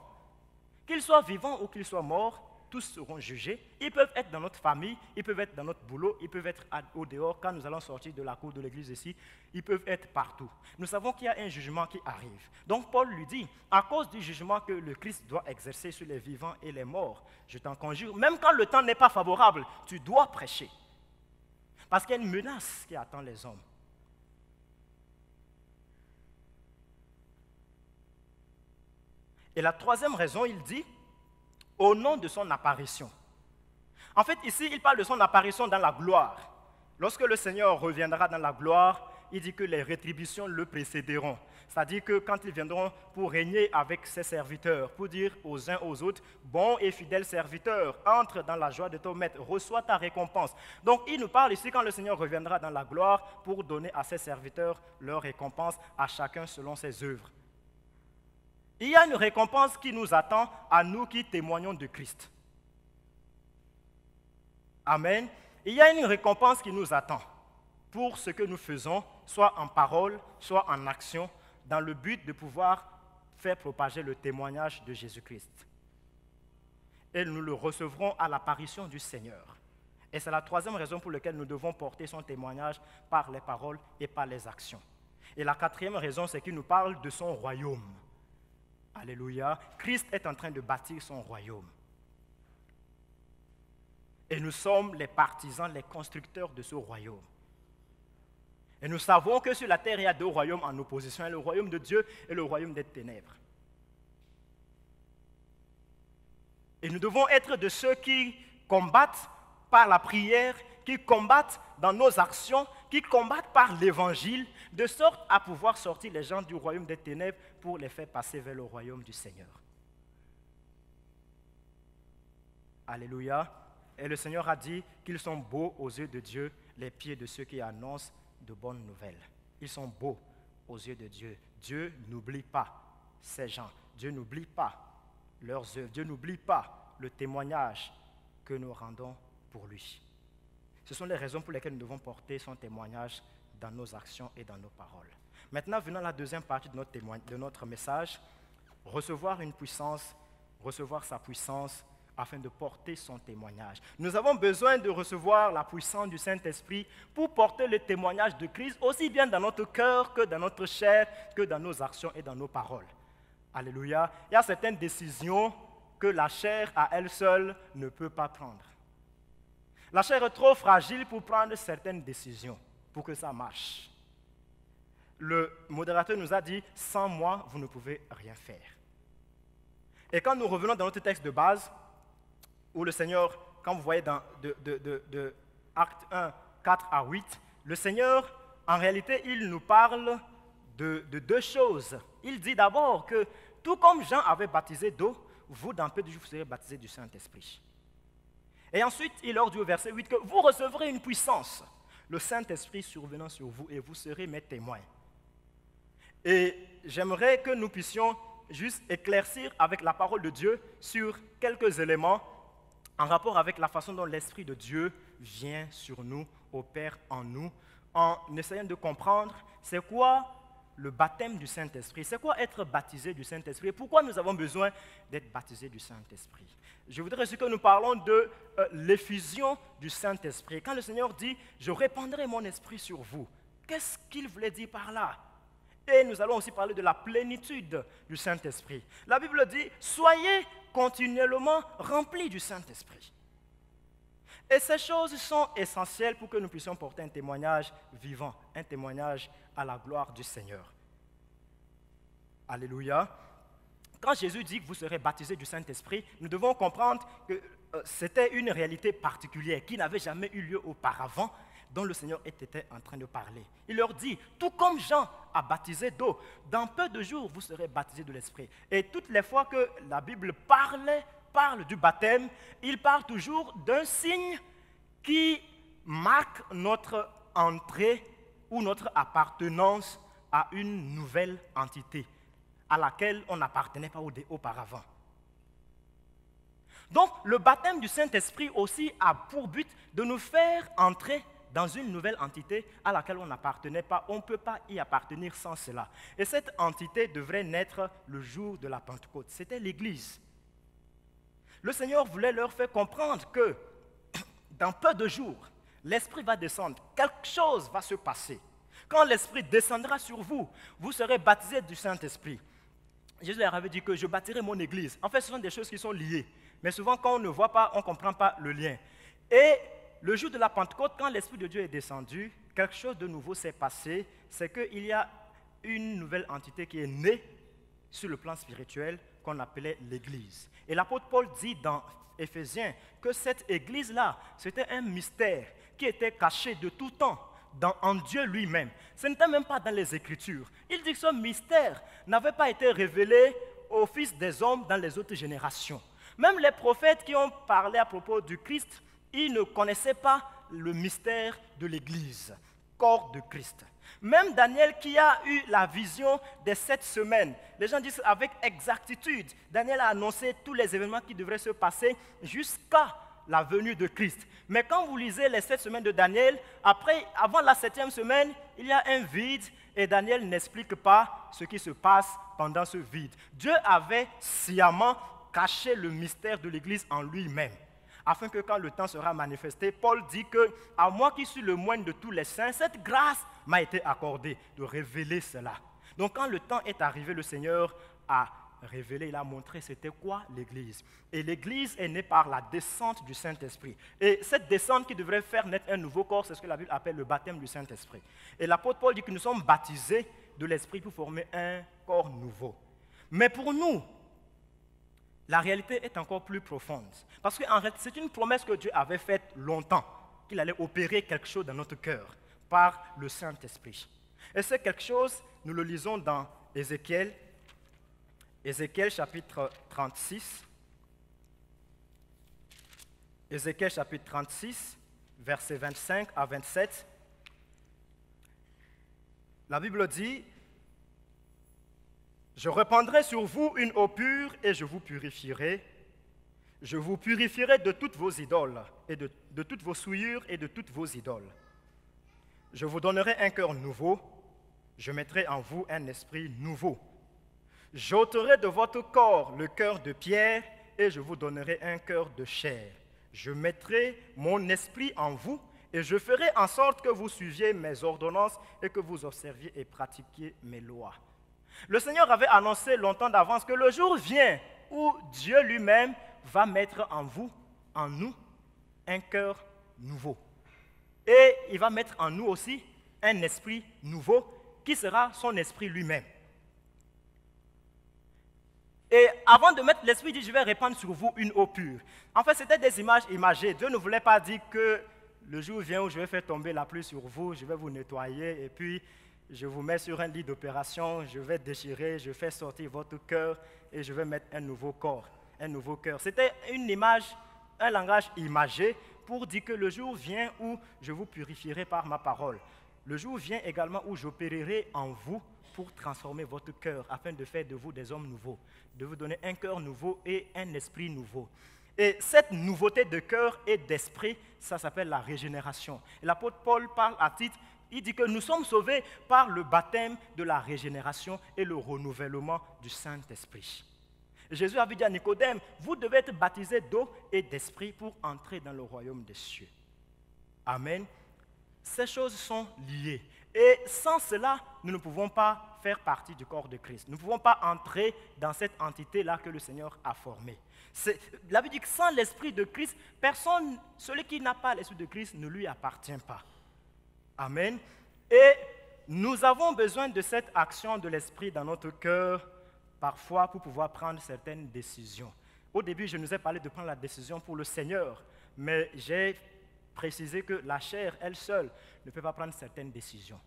qu'ils soient vivants ou qu'ils soient morts, tous seront jugés. Ils peuvent être dans notre famille, ils peuvent être dans notre boulot, ils peuvent être au dehors quand nous allons sortir de la cour de l'église ici, ils peuvent être partout. Nous savons qu'il y a un jugement qui arrive. Donc Paul lui dit, à cause du jugement que le Christ doit exercer sur les vivants et les morts, je t'en conjure, même quand le temps n'est pas favorable, tu dois prêcher. Parce qu'il y a une menace qui attend les hommes. Et la troisième raison, il dit, au nom de son apparition. En fait, ici, il parle de son apparition dans la gloire. Lorsque le Seigneur reviendra dans la gloire, il dit que les rétributions le précéderont. C'est-à-dire que quand ils viendront pour régner avec ses serviteurs, pour dire aux uns aux autres, bon et fidèle serviteur, entre dans la joie de ton maître, reçois ta récompense. Donc il nous parle ici quand le Seigneur reviendra dans la gloire pour donner à ses serviteurs leur récompense, à chacun selon ses œuvres. Il y a une récompense qui nous attend à nous qui témoignons de Christ. Amen. Il y a une récompense qui nous attend pour ce que nous faisons, soit en parole, soit en action, dans le but de pouvoir faire propager le témoignage de Jésus-Christ. Et nous le recevrons à l'apparition du Seigneur. Et c'est la troisième raison pour laquelle nous devons porter son témoignage par les paroles et par les actions. Et la quatrième raison, c'est qu'il nous parle de son royaume. Alléluia. Christ est en train de bâtir son royaume. Et nous sommes les partisans, les constructeurs de ce royaume. Et nous savons que sur la terre, il y a deux royaumes en opposition, le royaume de Dieu et le royaume des ténèbres. Et nous devons être de ceux qui combattent par la prière, qui combattent dans nos actions, qui combattent par l'évangile, de sorte à pouvoir sortir les gens du royaume des ténèbres pour les faire passer vers le royaume du Seigneur. Alléluia. Et le Seigneur a dit qu'ils sont beaux aux yeux de Dieu, les pieds de ceux qui annoncent de bonnes nouvelles. Ils sont beaux aux yeux de Dieu. Dieu n'oublie pas ces gens. Dieu n'oublie pas leurs œuvres. Dieu n'oublie pas le témoignage que nous rendons pour lui. Ce sont les raisons pour lesquelles nous devons porter son témoignage dans nos actions et dans nos paroles. Maintenant, venons à la deuxième partie de notre message, recevoir une puissance, recevoir sa puissance afin de porter son témoignage. Nous avons besoin de recevoir la puissance du Saint-Esprit pour porter le témoignage de Christ aussi bien dans notre cœur que dans notre chair, que dans nos actions et dans nos paroles. Alléluia. Il y a certaines décisions que la chair à elle seule ne peut pas prendre. La chair est trop fragile pour prendre certaines décisions, pour que ça marche. Le modérateur nous a dit, sans moi, vous ne pouvez rien faire. Et quand nous revenons dans notre texte de base, où le Seigneur, quand vous voyez dans de Acte 1, 4 à 8, le Seigneur, en réalité, il nous parle de deux choses. Il dit d'abord que, tout comme Jean avait baptisé d'eau, vous, dans peu de jours, vous serez baptisés du Saint-Esprit. Et ensuite, il leur dit au verset 8 que vous recevrez une puissance, le Saint-Esprit survenant sur vous, et vous serez mes témoins. Et j'aimerais que nous puissions juste éclaircir avec la parole de Dieu sur quelques éléments en rapport avec la façon dont l'Esprit de Dieu vient sur nous, opère en nous, en essayant de comprendre c'est quoi le baptême du Saint-Esprit, c'est quoi être baptisé du Saint-Esprit, et pourquoi nous avons besoin d'être baptisés du Saint-Esprit. Je voudrais aussi que nous parlons de l'effusion du Saint-Esprit. Quand le Seigneur dit « Je répandrai mon esprit sur vous », qu'est-ce qu'il voulait dire par là? Et nous allons aussi parler de la plénitude du Saint-Esprit. La Bible dit « Soyez continuellement remplis du Saint-Esprit ». Et ces choses sont essentielles pour que nous puissions porter un témoignage vivant, un témoignage à la gloire du Seigneur. Alléluia. Quand Jésus dit que vous serez baptisés du Saint-Esprit, nous devons comprendre que c'était une réalité particulière qui n'avait jamais eu lieu auparavant, dont le Seigneur était en train de parler. Il leur dit, tout comme Jean a baptisé d'eau, dans peu de jours, vous serez baptisés de l'Esprit. Et toutes les fois que la Bible parle du baptême, il parle toujours d'un signe qui marque notre entrée ou notre appartenance à une nouvelle entité à laquelle on n'appartenait pas auparavant. Donc, le baptême du Saint-Esprit aussi a pour but de nous faire entrer dans une nouvelle entité à laquelle on n'appartenait pas. On ne peut pas y appartenir sans cela. Et cette entité devrait naître le jour de la Pentecôte. C'était l'Église. Le Seigneur voulait leur faire comprendre que dans peu de jours, l'Esprit va descendre. Quelque chose va se passer. Quand l'Esprit descendra sur vous, vous serez baptisés du Saint-Esprit. Jésus leur avait dit que je bâtirai mon Église. En fait, ce sont des choses qui sont liées. Mais souvent, quand on ne voit pas, on ne comprend pas le lien. Et le jour de la Pentecôte, quand l'Esprit de Dieu est descendu, quelque chose de nouveau s'est passé. C'est qu'il y a une nouvelle entité qui est née sur le plan spirituel qu'on appelait l'Église. Et l'apôtre Paul dit dans Éphésiens que cette Église-là, c'était un mystère qui était caché de tout temps en Dieu lui-même. Ce n'était même pas dans les Écritures. Il dit que ce mystère n'avait pas été révélé aux fils des hommes dans les autres générations. Même les prophètes qui ont parlé à propos du Christ, ils ne connaissaient pas le mystère de l'Église, corps de Christ. Même Daniel qui a eu la vision des 7 semaines, les gens disent avec exactitude, Daniel a annoncé tous les événements qui devraient se passer jusqu'à la venue de Christ. Mais quand vous lisez les 7 semaines de Daniel, avant la 7e semaine, il y a un vide et Daniel n'explique pas ce qui se passe pendant ce vide. Dieu avait sciemment caché le mystère de l'Église en lui-même, afin que quand le temps sera manifesté, Paul dit que, à moi qui suis le moine de tous les saints, cette grâce m'a été accordée de révéler cela. Donc quand le temps est arrivé, le Seigneur a révélé, il a montré c'était quoi l'Église. Et l'Église est née par la descente du Saint-Esprit. Et cette descente qui devrait faire naître un nouveau corps, c'est ce que la Bible appelle le baptême du Saint-Esprit. Et l'apôtre Paul dit que nous sommes baptisés de l'Esprit pour former un corps nouveau. Mais pour nous, la réalité est encore plus profonde. Parce qu'en réalité, c'est une promesse que Dieu avait faite longtemps, qu'il allait opérer quelque chose dans notre cœur. par le Saint-Esprit. Et c'est quelque chose, nous le lisons dans Ézéchiel chapitre 36. Ézéchiel chapitre 36, versets 25 à 27. La Bible dit, « Je répandrai sur vous une eau pure et je vous purifierai. Je vous purifierai de toutes vos idoles, et de toutes vos souillures et de toutes vos idoles. Je vous donnerai un cœur nouveau, je mettrai en vous un esprit nouveau. J'ôterai de votre corps le cœur de pierre et je vous donnerai un cœur de chair. Je mettrai mon esprit en vous et je ferai en sorte que vous suiviez mes ordonnances et que vous observiez et pratiquiez mes lois. » Le Seigneur avait annoncé longtemps d'avance que le jour vient où Dieu lui-même va mettre en vous, en nous, un cœur nouveau. Et il va mettre en nous aussi un esprit nouveau qui sera son esprit lui-même. Et avant de mettre l'esprit, il dit, je vais répandre sur vous une eau pure. En fait, c'était des images imagées. Dieu ne voulait pas dire que le jour vient où je vais faire tomber la pluie sur vous, je vais vous nettoyer et puis je vous mets sur un lit d'opération, je vais déchirer, je fais sortir votre cœur et je vais mettre un nouveau corps, un nouveau cœur. C'était une image, un langage imagé pour dire que le jour vient où je vous purifierai par ma parole. Le jour vient également où j'opérerai en vous pour transformer votre cœur afin de faire de vous des hommes nouveaux, de vous donner un cœur nouveau et un esprit nouveau. Et cette nouveauté de cœur et d'esprit, ça s'appelle la régénération. Et l'apôtre Paul parle à titre, il dit que nous sommes sauvés par le baptême de la régénération et le renouvellement du Saint-Esprit. Jésus avait dit à Nicodème, vous devez être baptisés d'eau et d'esprit pour entrer dans le royaume des cieux. Amen. Ces choses sont liées. Et sans cela, nous ne pouvons pas faire partie du corps de Christ. Nous ne pouvons pas entrer dans cette entité-là que le Seigneur a formée. La Bible dit que sans l'Esprit de Christ, personne, celui qui n'a pas l'Esprit de Christ ne lui appartient pas. Amen. Et nous avons besoin de cette action de l'Esprit dans notre cœur, parfois pour pouvoir prendre certaines décisions. Au début, je nous ai parlé de prendre la décision pour le Seigneur, mais j'ai précisé que la chair, elle seule, ne peut pas prendre certaines décisions.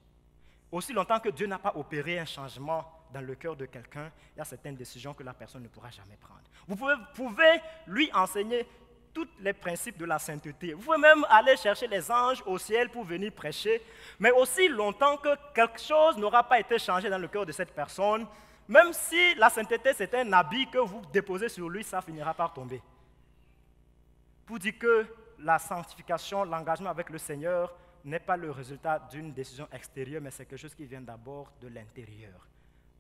Aussi longtemps que Dieu n'a pas opéré un changement dans le cœur de quelqu'un, il y a certaines décisions que la personne ne pourra jamais prendre. Vous pouvez lui enseigner tous les principes de la sainteté. Vous pouvez même aller chercher les anges au ciel pour venir prêcher, mais aussi longtemps que quelque chose n'aura pas été changé dans le cœur de cette personne, même si la sainteté c'est un habit que vous déposez sur lui, ça finira par tomber. Pour dire que la sanctification, l'engagement avec le Seigneur n'est pas le résultat d'une décision extérieure, mais c'est quelque chose qui vient d'abord de l'intérieur.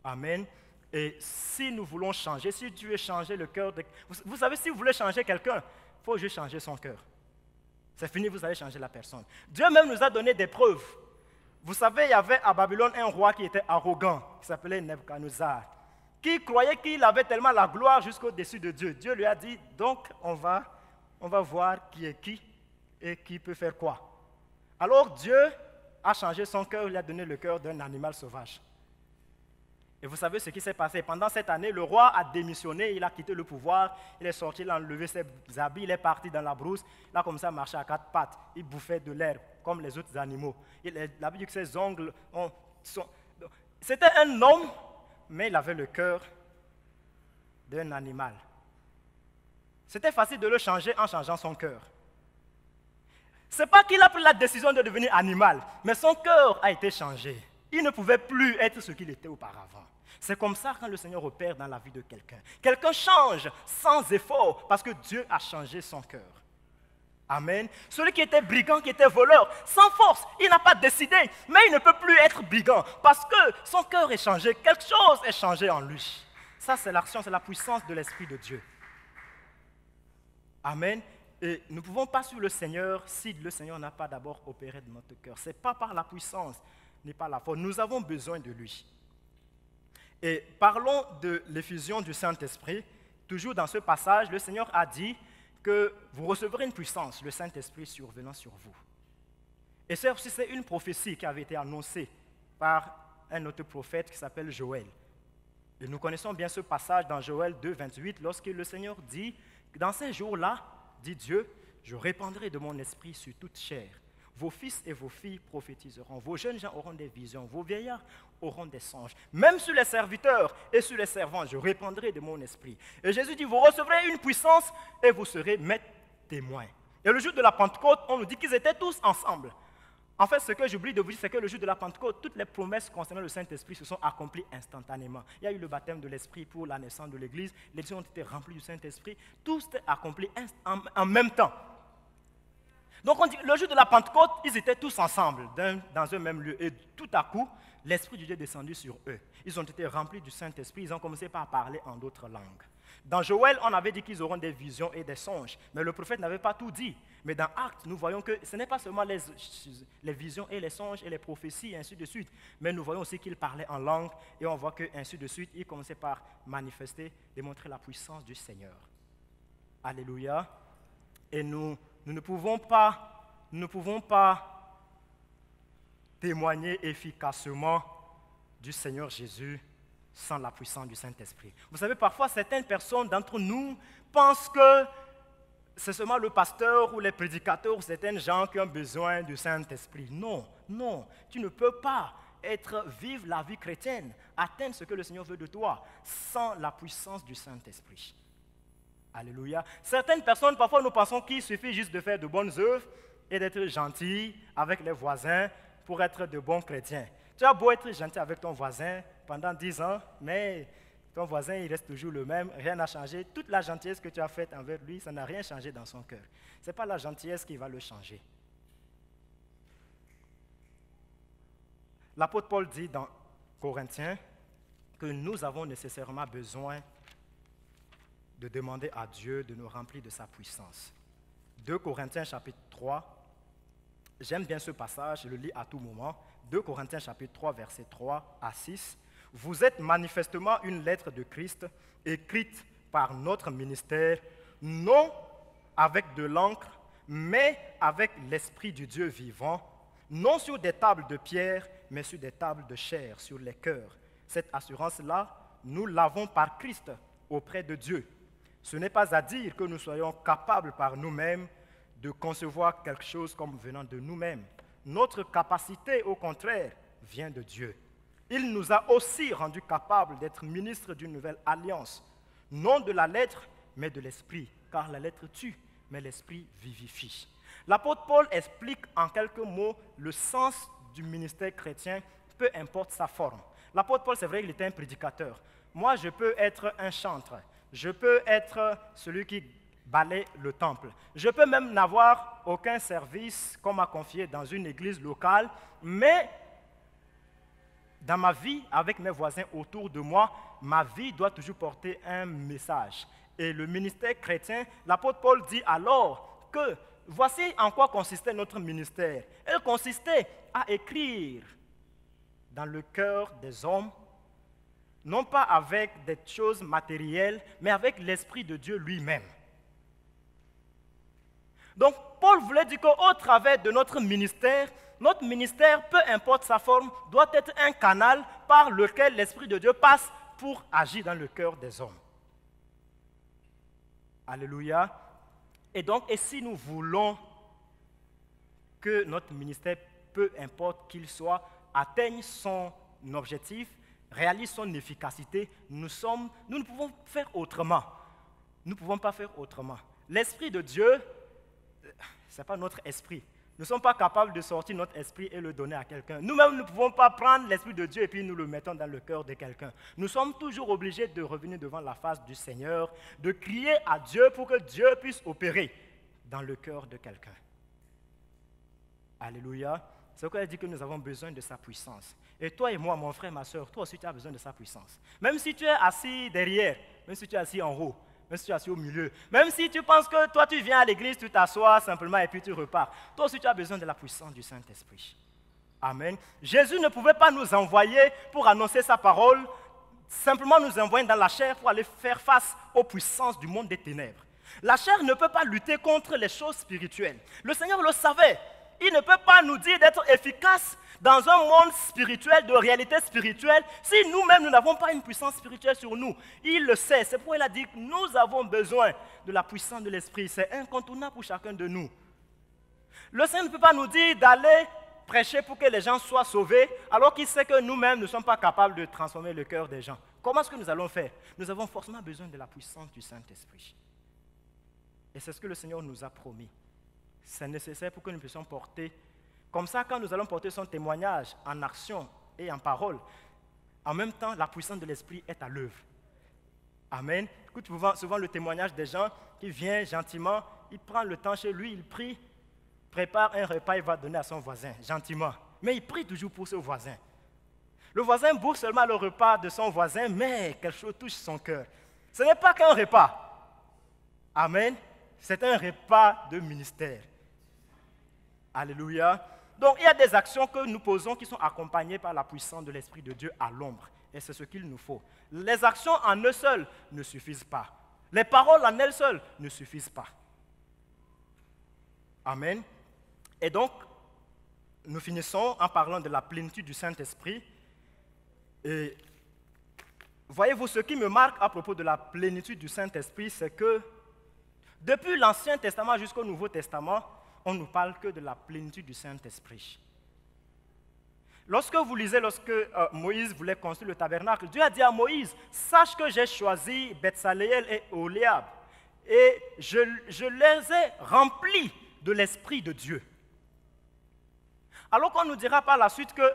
Amen. Et si nous voulons changer, si Dieu veut changer le cœur de... Vous savez, si vous voulez changer quelqu'un, il faut juste changer son cœur. C'est fini, vous allez changer la personne. Dieu même nous a donné des preuves. Vous savez, il y avait à Babylone un roi qui était arrogant, qui s'appelait Nebuchadnezzar, qui croyait qu'il avait tellement la gloire jusqu'au-dessus de Dieu. Dieu lui a dit, donc on va voir qui est qui et qui peut faire quoi. Alors Dieu a changé son cœur, il a donné le cœur d'un animal sauvage. Et vous savez ce qui s'est passé. Pendant cette année, le roi a démissionné, il a quitté le pouvoir, il est sorti, il a enlevé ses habits, il est parti dans la brousse, il a commencé à marcher à quatre pattes, il bouffait de l'herbe comme les autres animaux. La Bible dit que ses ongles C'était un homme, mais il avait le cœur d'un animal. C'était facile de le changer en changeant son cœur. Ce n'est pas qu'il a pris la décision de devenir animal, mais son cœur a été changé. Il ne pouvait plus être ce qu'il était auparavant. C'est comme ça quand le Seigneur opère dans la vie de quelqu'un. Quelqu'un change sans effort parce que Dieu a changé son cœur. Amen. Celui qui était brigand, qui était voleur, sans force, il n'a pas décidé, mais il ne peut plus être brigand parce que son cœur est changé, quelque chose est changé en lui. Ça, c'est l'action, c'est la puissance de l'Esprit de Dieu. Amen. Et nous ne pouvons pas suivre le Seigneur si le Seigneur n'a pas d'abord opéré dans notre cœur. Ce n'est pas par la puissance, ni par la force. Nous avons besoin de lui. Et parlons de l'effusion du Saint-Esprit. Toujours dans ce passage, le Seigneur a dit que vous recevrez une puissance, le Saint-Esprit survenant sur vous. Et c'est une prophétie qui avait été annoncée par un autre prophète qui s'appelle Joël. Et nous connaissons bien ce passage dans Joël 2, 28, lorsque le Seigneur dit, dans ces jours-là, dit Dieu, je répandrai de mon esprit sur toute chair. Vos fils et vos filles prophétiseront. Vos jeunes gens auront des visions. Vos vieillards auront des songes. Même sur les serviteurs et sur les servants, je répandrai de mon esprit. Et Jésus dit, vous recevrez une puissance et vous serez mes témoins. Et le jour de la Pentecôte, on nous dit qu'ils étaient tous ensemble. En fait, ce que j'oublie de vous dire, c'est que le jour de la Pentecôte, toutes les promesses concernant le Saint-Esprit se sont accomplies instantanément. Il y a eu le baptême de l'Esprit pour la naissance de l'Église. Les gens ont été remplis du Saint-Esprit. Tout s'est accompli en même temps. Donc on dit, le jour de la Pentecôte, ils étaient tous ensemble, dans un même lieu. Et tout à coup, l'Esprit de Dieu est descendu sur eux. Ils ont été remplis du Saint-Esprit. Ils ont commencé par parler en d'autres langues. Dans Joël, on avait dit qu'ils auront des visions et des songes. Mais le prophète n'avait pas tout dit. Mais dans Actes, nous voyons que ce n'est pas seulement les visions et les songes et les prophéties et ainsi de suite. Mais nous voyons aussi qu'ils parlaient en langue. Et on voit qu'ainsi de suite, ils commençaient par manifester, démontrer la puissance du Seigneur. Alléluia. Et nous ne pouvons pas témoigner efficacement du Seigneur Jésus sans la puissance du Saint-Esprit. Vous savez, parfois, certaines personnes d'entre nous pensent que c'est seulement le pasteur ou les prédicateurs ou certains gens qui ont besoin du Saint-Esprit. Non, non, tu ne peux pas vivre la vie chrétienne, atteindre ce que le Seigneur veut de toi sans la puissance du Saint-Esprit. Alléluia. Certaines personnes, parfois, nous pensons qu'il suffit juste de faire de bonnes œuvres et d'être gentil avec les voisins pour être de bons chrétiens. Tu as beau être gentil avec ton voisin pendant 10 ans, mais ton voisin, il reste toujours le même, rien n'a changé. Toute la gentillesse que tu as faite envers lui, ça n'a rien changé dans son cœur. Ce n'est pas la gentillesse qui va le changer. L'apôtre Paul dit dans Corinthiens que nous avons nécessairement besoin de demander à Dieu de nous remplir de sa puissance. 2 Corinthiens chapitre 3, j'aime bien ce passage, je le lis à tout moment. 2 Corinthiens chapitre 3, versets 3 à 6. Vous êtes manifestement une lettre de Christ, écrite par notre ministère, non avec de l'encre, mais avec l'Esprit du Dieu vivant, non sur des tables de pierre, mais sur des tables de chair, sur les cœurs. Cette assurance-là, nous l'avons par Christ auprès de Dieu. Ce n'est pas à dire que nous soyons capables par nous-mêmes de concevoir quelque chose comme venant de nous-mêmes. Notre capacité, au contraire, vient de Dieu. Il nous a aussi rendus capables d'être ministres d'une nouvelle alliance, non de la lettre, mais de l'esprit, car la lettre tue, mais l'esprit vivifie. L'apôtre Paul explique en quelques mots le sens du ministère chrétien, peu importe sa forme. L'apôtre Paul, c'est vrai qu'il était un prédicateur. Moi, je peux être un chantre. Je peux être celui qui balaye le temple. Je peux même n'avoir aucun service qu'on m'a confié dans une église locale, mais dans ma vie, avec mes voisins autour de moi, ma vie doit toujours porter un message. Et le ministère chrétien, l'apôtre Paul dit alors que voici en quoi consistait notre ministère. Elle consistait à écrire dans le cœur des hommes, non pas avec des choses matérielles, mais avec l'Esprit de Dieu lui-même. Donc, Paul voulait dire qu'au travers de notre ministère, peu importe sa forme, doit être un canal par lequel l'Esprit de Dieu passe pour agir dans le cœur des hommes. Alléluia. Et donc, et si nous voulons que notre ministère, peu importe qu'il soit, atteigne son objectif, réalise son efficacité, nous ne pouvons faire autrement. Nous ne pouvons pas faire autrement. L'Esprit de Dieu, ce n'est pas notre esprit. Nous ne sommes pas capables de sortir notre esprit et le donner à quelqu'un. Nous-mêmes, nous ne pouvons pas prendre l'Esprit de Dieu et puis nous le mettons dans le cœur de quelqu'un. Nous sommes toujours obligés de revenir devant la face du Seigneur, de crier à Dieu pour que Dieu puisse opérer dans le cœur de quelqu'un. Alléluia. C'est pourquoi il dit que nous avons besoin de sa puissance. Et toi et moi, mon frère, ma soeur, toi aussi tu as besoin de sa puissance. Même si tu es assis derrière, même si tu es assis en haut, même si tu es assis au milieu, même si tu penses que toi tu viens à l'église, tu t'assois simplement et puis tu repars, toi aussi tu as besoin de la puissance du Saint-Esprit. Amen. Jésus ne pouvait pas nous envoyer pour annoncer sa parole, simplement nous envoyer dans la chair pour aller faire face aux puissances du monde des ténèbres. La chair ne peut pas lutter contre les choses spirituelles. Le Seigneur le savait. Il ne peut pas nous dire d'être efficace dans un monde spirituel, de réalité spirituelle, si nous-mêmes, nous n'avons pas une puissance spirituelle sur nous. Il le sait. C'est pourquoi il a dit que nous avons besoin de la puissance de l'Esprit. C'est incontournable pour chacun de nous. Le Seigneur ne peut pas nous dire d'aller prêcher pour que les gens soient sauvés, alors qu'il sait que nous-mêmes ne sommes pas capables de transformer le cœur des gens. Comment est-ce que nous allons faire? Nous avons forcément besoin de la puissance du Saint-Esprit. Et c'est ce que le Seigneur nous a promis. C'est nécessaire pour que nous puissions porter. Comme ça, quand nous allons porter son témoignage en action et en parole, en même temps, la puissance de l'Esprit est à l'œuvre. Amen. Écoute souvent le témoignage des gens qui viennent gentiment, il prend le temps chez lui, il prie, prépare un repas, il va donner à son voisin, gentiment. Mais il prie toujours pour ce voisin. Le voisin bouffe seulement le repas de son voisin, mais quelque chose touche son cœur. Ce n'est pas qu'un repas. Amen. C'est un repas de ministère. Alléluia. Donc, il y a des actions que nous posons qui sont accompagnées par la puissance de l'Esprit de Dieu à l'ombre. Et c'est ce qu'il nous faut. Les actions en eux seules ne suffisent pas. Les paroles en elles seules ne suffisent pas. Amen. Et donc, nous finissons en parlant de la plénitude du Saint-Esprit. Et voyez-vous, ce qui me marque à propos de la plénitude du Saint-Esprit, c'est que depuis l'Ancien Testament jusqu'au Nouveau Testament, on ne nous parle que de la plénitude du Saint-Esprit. Lorsque vous lisez, lorsque Moïse voulait construire le tabernacle, Dieu a dit à Moïse, sache que j'ai choisi Bethsaléel et Oholiab, et je les ai remplis de l'Esprit de Dieu. Alors qu'on nous dira par la suite que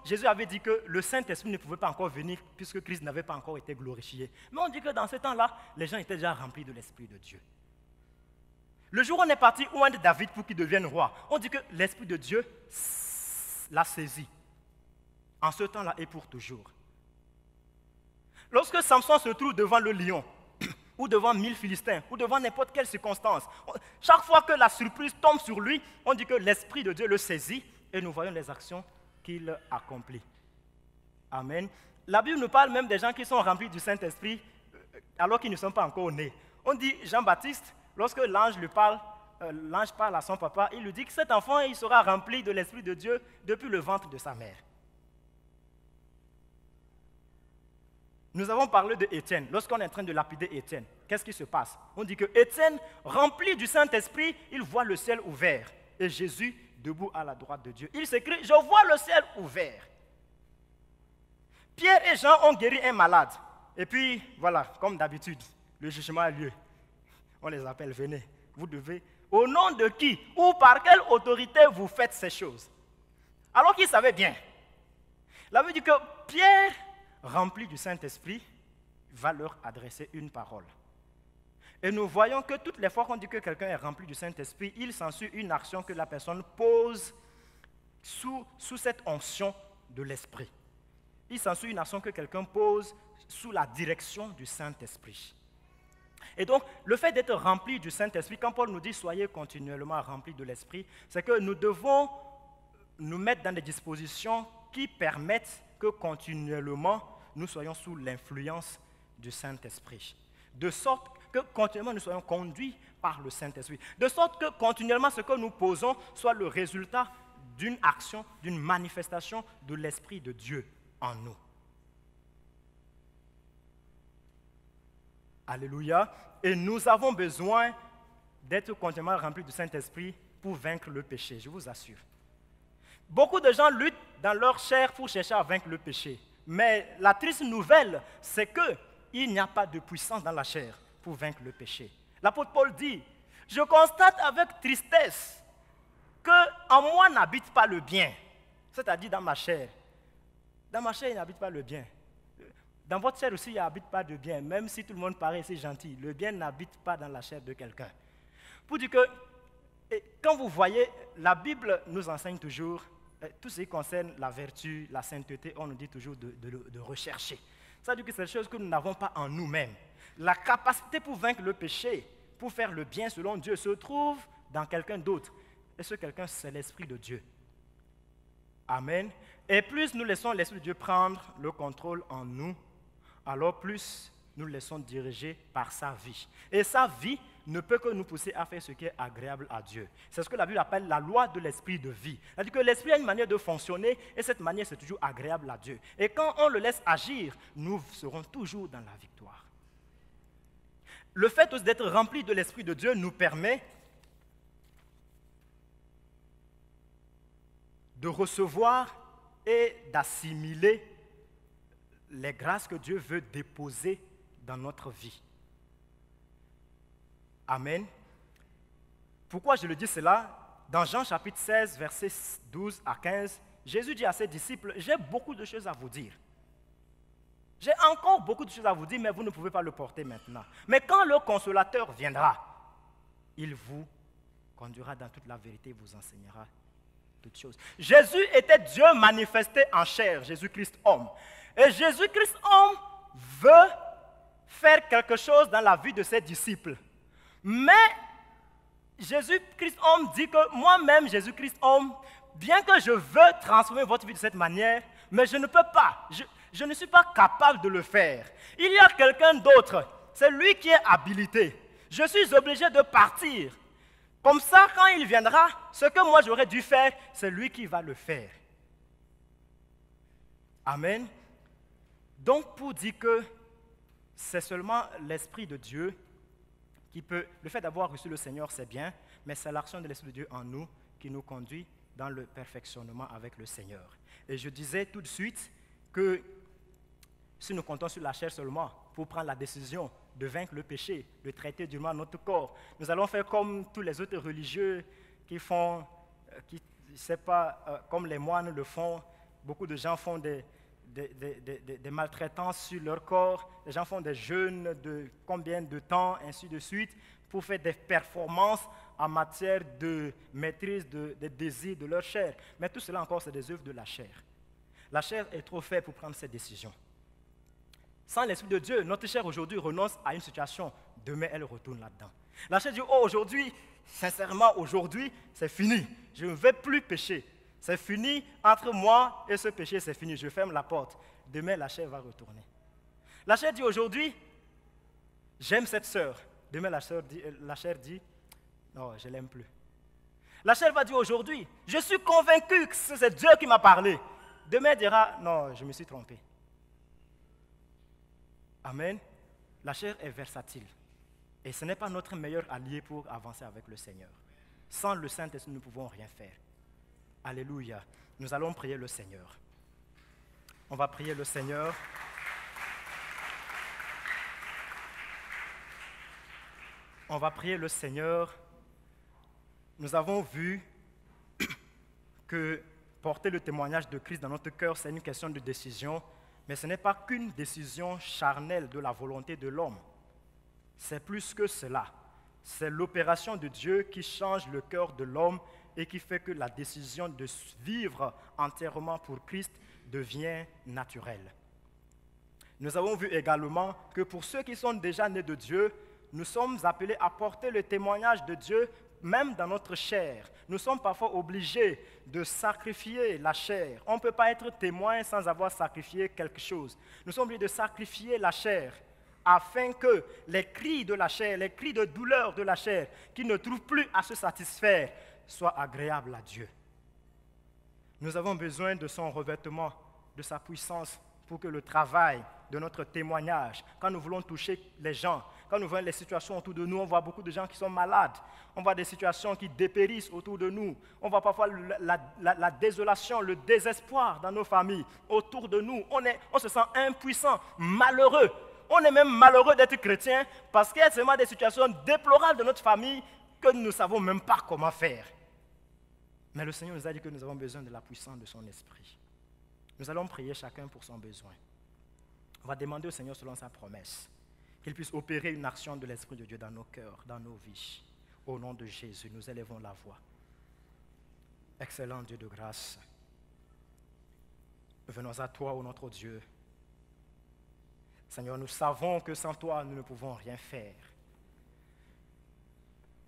Jésus avait dit que le Saint-Esprit ne pouvait pas encore venir puisque Christ n'avait pas encore été glorifié. Mais on dit que dans ce temps-là, les gens étaient déjà remplis de l'Esprit de Dieu. Le jour où on est parti oindre David pour qu'il devienne roi, on dit que l'Esprit de Dieu l'a saisi. En ce temps-là et pour toujours. Lorsque Samson se trouve devant le lion, ou devant 1000 Philistins, ou devant n'importe quelle circonstance, chaque fois que la surprise tombe sur lui, on dit que l'Esprit de Dieu le saisit et nous voyons les actions qu'il accomplit. Amen. La Bible nous parle même des gens qui sont remplis du Saint-Esprit alors qu'ils ne sont pas encore nés. On dit Jean-Baptiste, lorsque l'ange parle à son papa, il lui dit que cet enfant il sera rempli de l'Esprit de Dieu depuis le ventre de sa mère. Nous avons parlé de Étienne. Lorsqu'on est en train de lapider Étienne, qu'est-ce qui se passe? On dit que Étienne, rempli du Saint-Esprit, il voit le ciel ouvert. Et Jésus, debout à la droite de Dieu. Il s'écrie, je vois le ciel ouvert. Pierre et Jean ont guéri un malade. Et puis, voilà, comme d'habitude, le jugement a lieu. On les appelle, venez. Vous devez, au nom de qui ou par quelle autorité vous faites ces choses? Alors qu'ils savaient bien. La Bible dit que Pierre, rempli du Saint-Esprit, va leur adresser une parole. Et nous voyons que toutes les fois qu'on dit que quelqu'un est rempli du Saint-Esprit, il s'ensuit une action que la personne pose sous cette onction de l'Esprit. Il s'ensuit une action que quelqu'un pose sous la direction du Saint-Esprit. Et donc, le fait d'être rempli du Saint-Esprit, quand Paul nous dit « soyez continuellement remplis de l'Esprit », c'est que nous devons nous mettre dans des dispositions qui permettent que continuellement, nous soyons sous l'influence du Saint-Esprit. De sorte que continuellement, nous soyons conduits par le Saint-Esprit. De sorte que continuellement, ce que nous posons soit le résultat d'une action, d'une manifestation de l'Esprit de Dieu en nous. Alléluia. Et nous avons besoin d'être continuellement remplis du Saint-Esprit pour vaincre le péché, je vous assure. Beaucoup de gens luttent dans leur chair pour chercher à vaincre le péché. Mais la triste nouvelle, c'est qu'il n'y a pas de puissance dans la chair pour vaincre le péché. L'apôtre Paul dit, je constate avec tristesse qu'en moi n'habite pas le bien, c'est-à-dire dans ma chair. Dans ma chair, il n'habite pas le bien. Dans votre chair aussi, il n'habite pas de bien, même si tout le monde paraît si gentil. Le bien n'habite pas dans la chair de quelqu'un. Pour dire que, quand vous voyez, la Bible nous enseigne toujours, tout ce qui concerne la vertu, la sainteté, on nous dit toujours de rechercher. Ça veut dire que c'est des choses que nous n'avons pas en nous-mêmes. La capacité pour vaincre le péché, pour faire le bien selon Dieu, se trouve dans quelqu'un d'autre. Et ce quelqu'un, c'est l'Esprit de Dieu. Amen. Et plus nous laissons l'Esprit de Dieu prendre le contrôle en nous, alors plus nous le laissons diriger par sa vie. Et sa vie ne peut que nous pousser à faire ce qui est agréable à Dieu. C'est ce que la Bible appelle la loi de l'esprit de vie. C'est-à-dire que l'esprit a une manière de fonctionner et cette manière, c'est toujours agréable à Dieu. Et quand on le laisse agir, nous serons toujours dans la victoire. Le fait d'être rempli de l'esprit de Dieu nous permet de recevoir et d'assimiler les grâces que Dieu veut déposer dans notre vie. Amen. Pourquoi je le dis cela? Dans Jean chapitre 16, versets 12 à 15, Jésus dit à ses disciples, « J'ai beaucoup de choses à vous dire. J'ai encore beaucoup de choses à vous dire, mais vous ne pouvez pas le porter maintenant. Mais quand le Consolateur viendra, il vous conduira dans toute la vérité et vous enseignera toutes choses. » Jésus était Dieu manifesté en chair, Jésus-Christ homme. Et Jésus-Christ homme veut faire quelque chose dans la vie de ses disciples. Mais Jésus-Christ homme dit que moi-même, Jésus-Christ homme, bien que je veux transformer votre vie de cette manière, mais je ne peux pas. Je ne suis pas capable de le faire. Il y a quelqu'un d'autre. C'est lui qui est habilité. Je suis obligé de partir. Comme ça, quand il viendra, ce que moi j'aurais dû faire, c'est lui qui va le faire. Amen. Donc, pour dire que c'est seulement l'Esprit de Dieu qui peut, le fait d'avoir reçu le Seigneur, c'est bien, mais c'est l'action de l'Esprit de Dieu en nous qui nous conduit dans le perfectionnement avec le Seigneur. Et je disais tout de suite que si nous comptons sur la chair seulement pour prendre la décision de vaincre le péché, de traiter durement notre corps, nous allons faire comme tous les autres religieux qui font, comme les moines le font. Beaucoup de gens font des maltraitances sur leur corps, les gens font des jeûnes de combien de temps, ainsi de suite, pour faire des performances en matière de maîtrise des désirs de leur chair. Mais tout cela encore, c'est des œuvres de la chair. La chair est trop faible pour prendre ces décisions. Sans l'Esprit de Dieu, notre chair aujourd'hui renonce à une situation, demain elle retourne là-dedans. La chair dit, oh aujourd'hui, sincèrement aujourd'hui, c'est fini, je ne vais plus pécher. C'est fini, entre moi et ce péché, c'est fini, je ferme la porte. Demain, la chair va retourner. La chair dit aujourd'hui, j'aime cette sœur. Demain, la chair dit, non, je ne l'aime plus. La chair va dire aujourd'hui, je suis convaincu que c'est Dieu qui m'a parlé. Demain, elle dira, non, je me suis trompé. Amen. La chair est versatile. Et ce n'est pas notre meilleur allié pour avancer avec le Seigneur. Sans le Saint-Esprit, nous ne pouvons rien faire. Alléluia. Nous allons prier le Seigneur. On va prier le Seigneur. On va prier le Seigneur. Nous avons vu que porter le témoignage de Christ dans notre cœur, c'est une question de décision, mais ce n'est pas qu'une décision charnelle de la volonté de l'homme. C'est plus que cela. C'est l'opération de Dieu qui change le cœur de l'homme et qui fait que la décision de vivre entièrement pour Christ devient naturelle. Nous avons vu également que pour ceux qui sont déjà nés de Dieu, nous sommes appelés à porter le témoignage de Dieu même dans notre chair. Nous sommes parfois obligés de sacrifier la chair. On ne peut pas être témoin sans avoir sacrifié quelque chose. Nous sommes obligés de sacrifier la chair afin que les cris de la chair, les cris de douleur de la chair, qui ne trouvent plus à se satisfaire, soient agréables à Dieu. Nous avons besoin de son revêtement, de sa puissance, pour que le travail de notre témoignage, quand nous voulons toucher les gens, quand nous voyons les situations autour de nous, on voit beaucoup de gens qui sont malades, on voit des situations qui dépérissent autour de nous, on voit parfois la désolation, le désespoir dans nos familles, autour de nous, on se sent impuissant, malheureux. On est même malheureux d'être chrétien parce qu'il y a seulement des situations déplorables de notre famille que nous ne savons même pas comment faire. Mais le Seigneur nous a dit que nous avons besoin de la puissance de son esprit. Nous allons prier chacun pour son besoin. On va demander au Seigneur selon sa promesse qu'il puisse opérer une action de l'Esprit de Dieu dans nos cœurs, dans nos vies. Au nom de Jésus, nous élevons la voix. Excellent Dieu de grâce, venons à toi, ô notre Dieu. Seigneur, nous savons que sans toi, nous ne pouvons rien faire.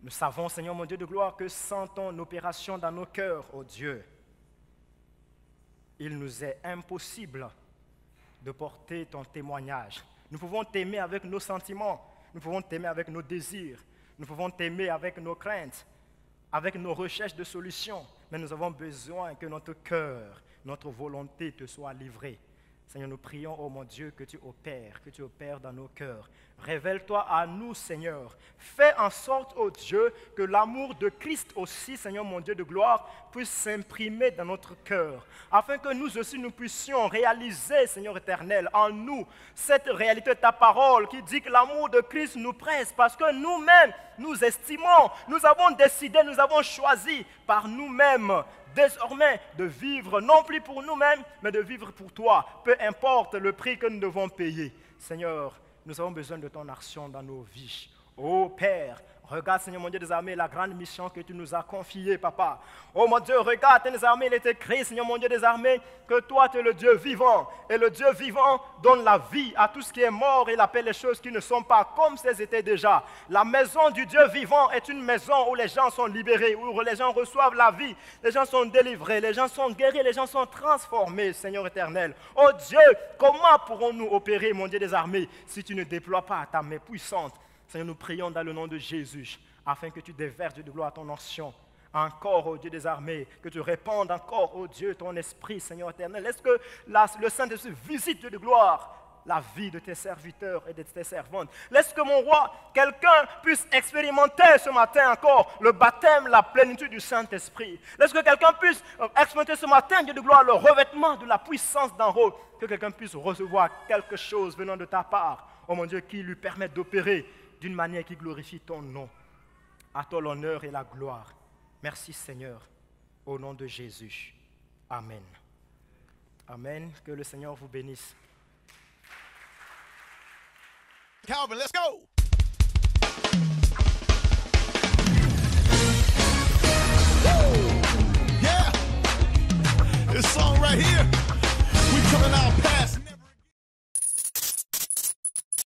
Nous savons, Seigneur mon Dieu de gloire, que sans ton opération dans nos cœurs, ô Dieu, il nous est impossible de porter ton témoignage. Nous pouvons t'aimer avec nos sentiments, nous pouvons t'aimer avec nos désirs, nous pouvons t'aimer avec nos craintes, avec nos recherches de solutions, mais nous avons besoin que notre cœur, notre volonté te soit livrée. Seigneur, nous prions, oh mon Dieu, que tu opères dans nos cœurs. Révèle-toi à nous, Seigneur. Fais en sorte, oh Dieu, que l'amour de Christ aussi, Seigneur mon Dieu de gloire, puisse s'imprimer dans notre cœur, afin que nous aussi nous puissions réaliser, Seigneur éternel, en nous, cette réalité de ta parole qui dit que l'amour de Christ nous presse, parce que nous-mêmes, nous estimons, nous avons décidé, nous avons choisi par nous-mêmes, désormais de vivre non plus pour nous-mêmes, mais de vivre pour toi, peu importe le prix que nous devons payer. Seigneur, nous avons besoin de ton action dans nos vies. Oh Père, regarde, Seigneur mon Dieu des armées, la grande mission que tu nous as confiée, Papa. Oh mon Dieu, regarde, tes armées, il est écrit, Seigneur mon Dieu des armées, que toi, tu es le Dieu vivant. Et le Dieu vivant donne la vie à tout ce qui est mort et il appelle les choses qui ne sont pas comme si elles étaient déjà. La maison du Dieu vivant est une maison où les gens sont libérés, où les gens reçoivent la vie, les gens sont délivrés, les gens sont guéris, les gens sont transformés, Seigneur éternel. Oh Dieu, comment pourrons-nous opérer, mon Dieu des armées, si tu ne déploies pas ta main puissante? Seigneur, nous prions dans le nom de Jésus, afin que tu déverses de gloire ton onction. Encore, ô Dieu des armées, que tu répandes encore, ô Dieu, ton esprit, Seigneur éternel. Laisse que le Saint-Esprit visite, Dieu de gloire, la vie de tes serviteurs et de tes servantes. Laisse que, mon roi, quelqu'un puisse expérimenter ce matin encore le baptême, la plénitude du Saint-Esprit. Laisse que quelqu'un puisse expérimenter ce matin, Dieu de gloire, le revêtement de la puissance d'en haut. Que quelqu'un puisse recevoir quelque chose venant de ta part, ô mon Dieu, qui lui permette d'opérer d'une manière qui glorifie ton nom. À toi l'honneur et la gloire. Merci Seigneur, au nom de Jésus. Amen. Amen. Que le Seigneur vous bénisse. Calvin, let's go.